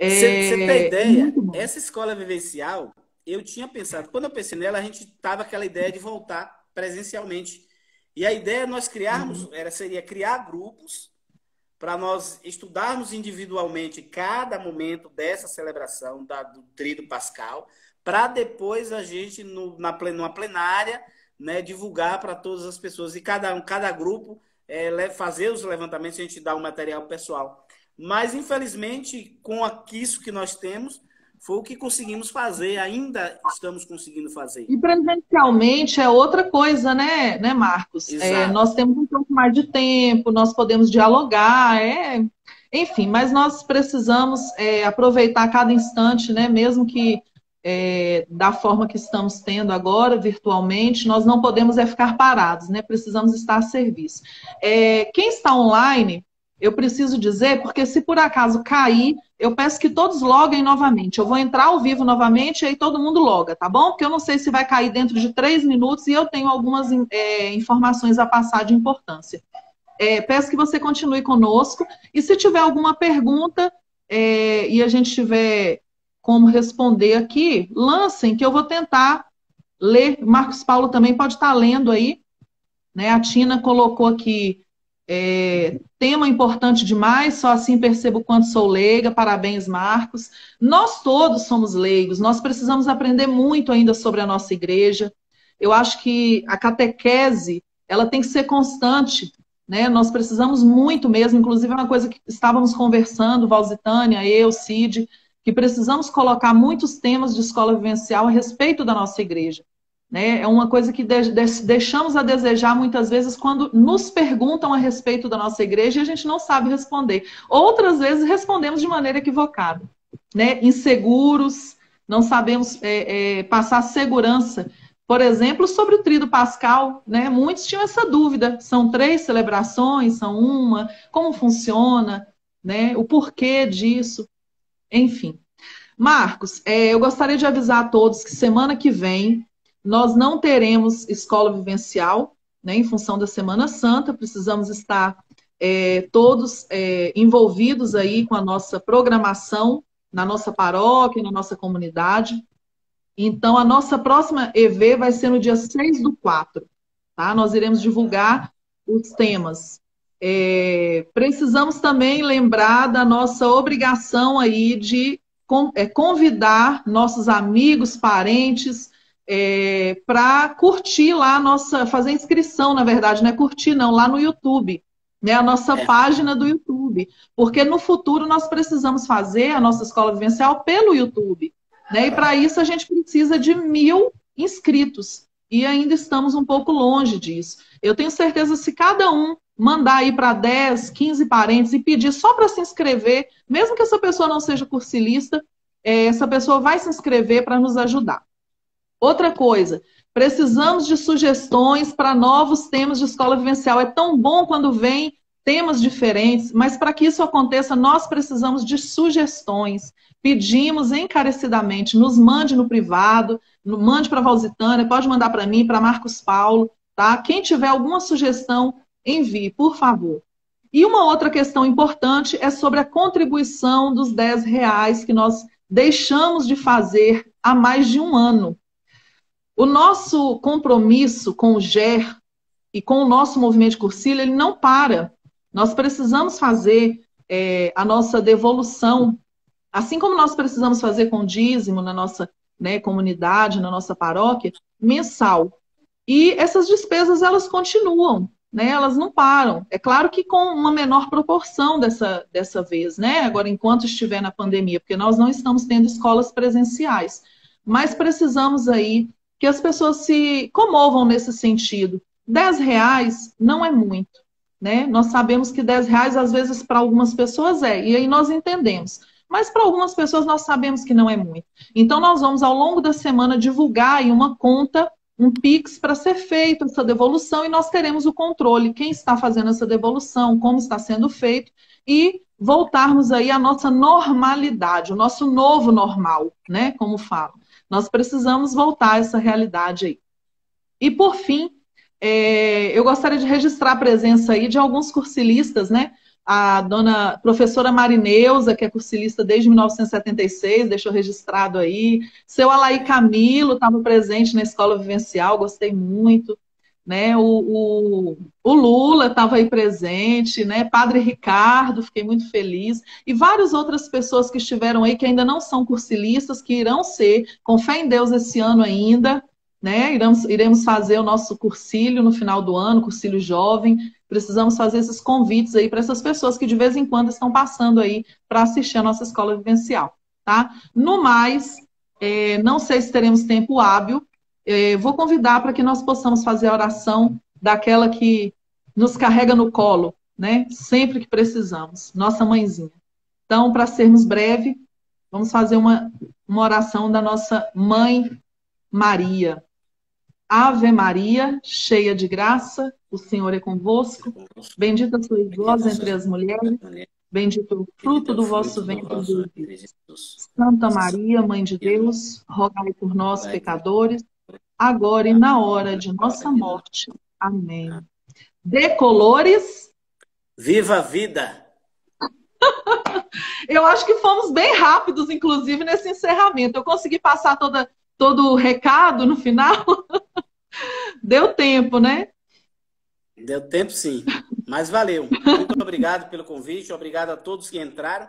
Você tem ideia? Essa escola vivencial... Eu tinha pensado, quando eu pensei nela, a gente tava aquela ideia de voltar presencialmente. E a ideia nós criarmos, seria criar grupos para nós estudarmos individualmente cada momento dessa celebração do Tríduo Pascal, para depois a gente, numa plenária, né, divulgar para todas as pessoas. E cada grupo fazer os levantamentos, a gente dá um material pessoal. Mas, infelizmente, com isso que nós temos, foi o que conseguimos fazer, ainda estamos conseguindo fazer. E presencialmente é outra coisa, né Marcos? Nós temos um pouco mais de tempo, nós podemos dialogar, enfim, mas nós precisamos aproveitar cada instante, né? Mesmo que da forma que estamos tendo agora, virtualmente, nós não podemos ficar parados, né? Precisamos estar a serviço. Quem está online, eu preciso dizer, porque se por acaso cair, eu peço que todos loguem novamente. Eu vou entrar ao vivo novamente e aí todo mundo loga, tá bom? Porque eu não sei se vai cair dentro de 3 minutos e eu tenho algumas informações a passar de importância. Peço que você continue conosco e se tiver alguma pergunta e a gente tiver como responder aqui, lancem que eu vou tentar ler. Marcos Paulo também pode estar lendo aí, né? A Tina colocou aqui tema importante demais, só assim percebo o quanto sou leiga. Parabéns, Marcos. Nós todos somos leigos, nós precisamos aprender muito ainda sobre a nossa igreja. Eu acho que a catequese, ela tem que ser constante, né? Nós precisamos muito mesmo, inclusive é uma coisa que estávamos conversando, Valzitânia, eu, Cid, que precisamos colocar muitos temas de escola vivencial a respeito da nossa igreja. Né? É uma coisa que deixamos a desejar muitas vezes quando nos perguntam a respeito da nossa igreja e a gente não sabe responder. Outras vezes respondemos de maneira equivocada. Né? Inseguros, não sabemos passar segurança. Por exemplo, sobre o Tríduo Pascal, né? Muitos tinham essa dúvida. São 3 celebrações, são uma? Como funciona? Né? O porquê disso? Enfim. Marcos, eu gostaria de avisar a todos que semana que vem nós não teremos escola vivencial, né, em função da Semana Santa. Precisamos estar todos envolvidos aí com a nossa programação na nossa paróquia, na nossa comunidade. Então, a nossa próxima EV vai ser no dia 6/4. Tá? Nós iremos divulgar os temas. Precisamos também lembrar da nossa obrigação aí de convidar nossos amigos, parentes, para curtir lá fazer inscrição, na verdade, não é curtir não, lá no YouTube, né, a nossa página do YouTube, porque no futuro nós precisamos fazer a nossa escola vivencial pelo YouTube, né, e para isso a gente precisa de 1000 inscritos, e ainda estamos um pouco longe disso. Eu tenho certeza que se cada um mandar aí para 10, 15 parentes e pedir só para se inscrever, mesmo que essa pessoa não seja cursilista, essa pessoa vai se inscrever para nos ajudar. Outra coisa, precisamos de sugestões para novos temas de escola vivencial. É tão bom quando vem temas diferentes, mas para que isso aconteça, nós precisamos de sugestões. Pedimos encarecidamente, nos mande no privado, mande para a Valzitânia, pode mandar para mim, para Marcos Paulo, tá? Quem tiver alguma sugestão, envie, por favor. E uma outra questão importante é sobre a contribuição dos R$10 que nós deixamos de fazer há mais de um ano. O nosso compromisso com o GER e com o nosso movimento de cursilho, ele não para. Nós precisamos fazer a nossa devolução, assim como nós precisamos fazer com o dízimo na nossa comunidade, na nossa paróquia, mensal. E essas despesas, elas continuam, né? Elas não param. É claro que com uma menor proporção dessa vez, né? Agora, enquanto estiver na pandemia, porque nós não estamos tendo escolas presenciais. Mas precisamos aí que as pessoas se comovam nesse sentido. R$10 não é muito, né? Nós sabemos que R$10 às vezes para algumas pessoas e aí nós entendemos. Mas para algumas pessoas nós sabemos que não é muito. Então nós vamos ao longo da semana divulgar aí uma conta, um Pix para ser feita essa devolução e nós teremos o controle, quem está fazendo essa devolução, como está sendo feito e voltarmos aí à nossa normalidade, o nosso novo normal, né? Como falo. Nós precisamos voltar a essa realidade aí. E, por fim, eu gostaria de registrar a presença aí de alguns cursilistas, né? A dona professora Marineuza, que é cursilista desde 1976, deixou registrado aí. Seu Alaí Camilo estava presente na escola vivencial, gostei muito. Né? O Lula estava aí presente, né? Padre Ricardo, fiquei muito feliz. E várias outras pessoas que estiveram aí, que ainda não são cursilistas, que irão ser, com fé em Deus, esse ano ainda. Né? Iremos fazer o nosso cursilho no final do ano, cursilho jovem. Precisamos fazer esses convites aí para essas pessoas que de vez em quando estão passando aí para assistir a nossa escola vivencial. Tá? No mais, não sei se teremos tempo hábil. Vou convidar para que nós possamos fazer a oração daquela que nos carrega no colo, né? Sempre que precisamos, nossa mãezinha. Então, para sermos breves, vamos fazer uma uma oração da nossa Mãe Maria. Ave Maria, cheia de graça, o Senhor é convosco. Bendita sois vós entre as mulheres, bendito é o fruto do vosso ventre, Jesus. Santa Maria, Mãe de Deus, rogai por nós, pecadores, agora e na hora de nossa morte. Amém. Decolores. Viva a vida! Eu acho que fomos bem rápidos, inclusive, nesse encerramento. Eu consegui passar todo o recado no final. Deu tempo, né? Deu tempo, sim. Mas valeu. Muito obrigado pelo convite. Obrigado a todos que entraram.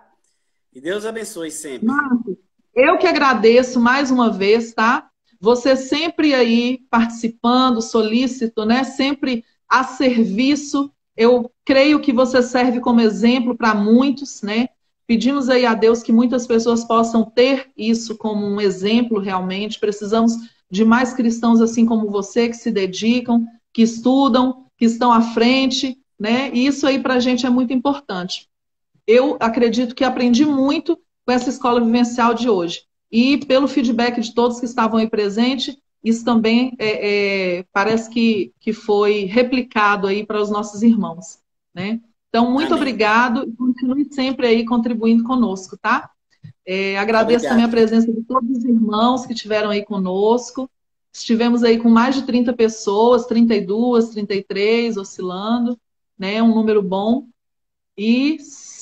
E Deus abençoe sempre. Marcos, eu que agradeço mais uma vez, tá? Você sempre aí participando, solícito, né? Sempre a serviço. Eu creio que você serve como exemplo para muitos, né? Pedimos aí a Deus que muitas pessoas possam ter isso como um exemplo realmente. Precisamos de mais cristãos assim como você, que se dedicam, que estudam, que estão à frente, né? E isso aí para a gente é muito importante. Eu acredito que aprendi muito com essa escola vivencial de hoje. E pelo feedback de todos que estavam aí presentes, isso também parece que foi replicado aí para os nossos irmãos, né? Então, muito obrigado e continue sempre aí contribuindo conosco, tá? Agradeço também a presença de todos os irmãos que estiveram aí conosco. Estivemos aí com mais de 30 pessoas, 32, 33, oscilando, né? Um número bom. E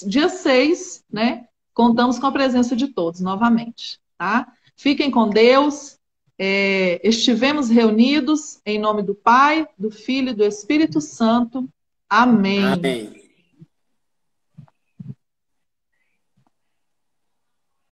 dia 6, né? Contamos com a presença de todos novamente, tá? Fiquem com Deus. Estivemos reunidos em nome do Pai, do Filho e do Espírito Santo. Amém. Amém.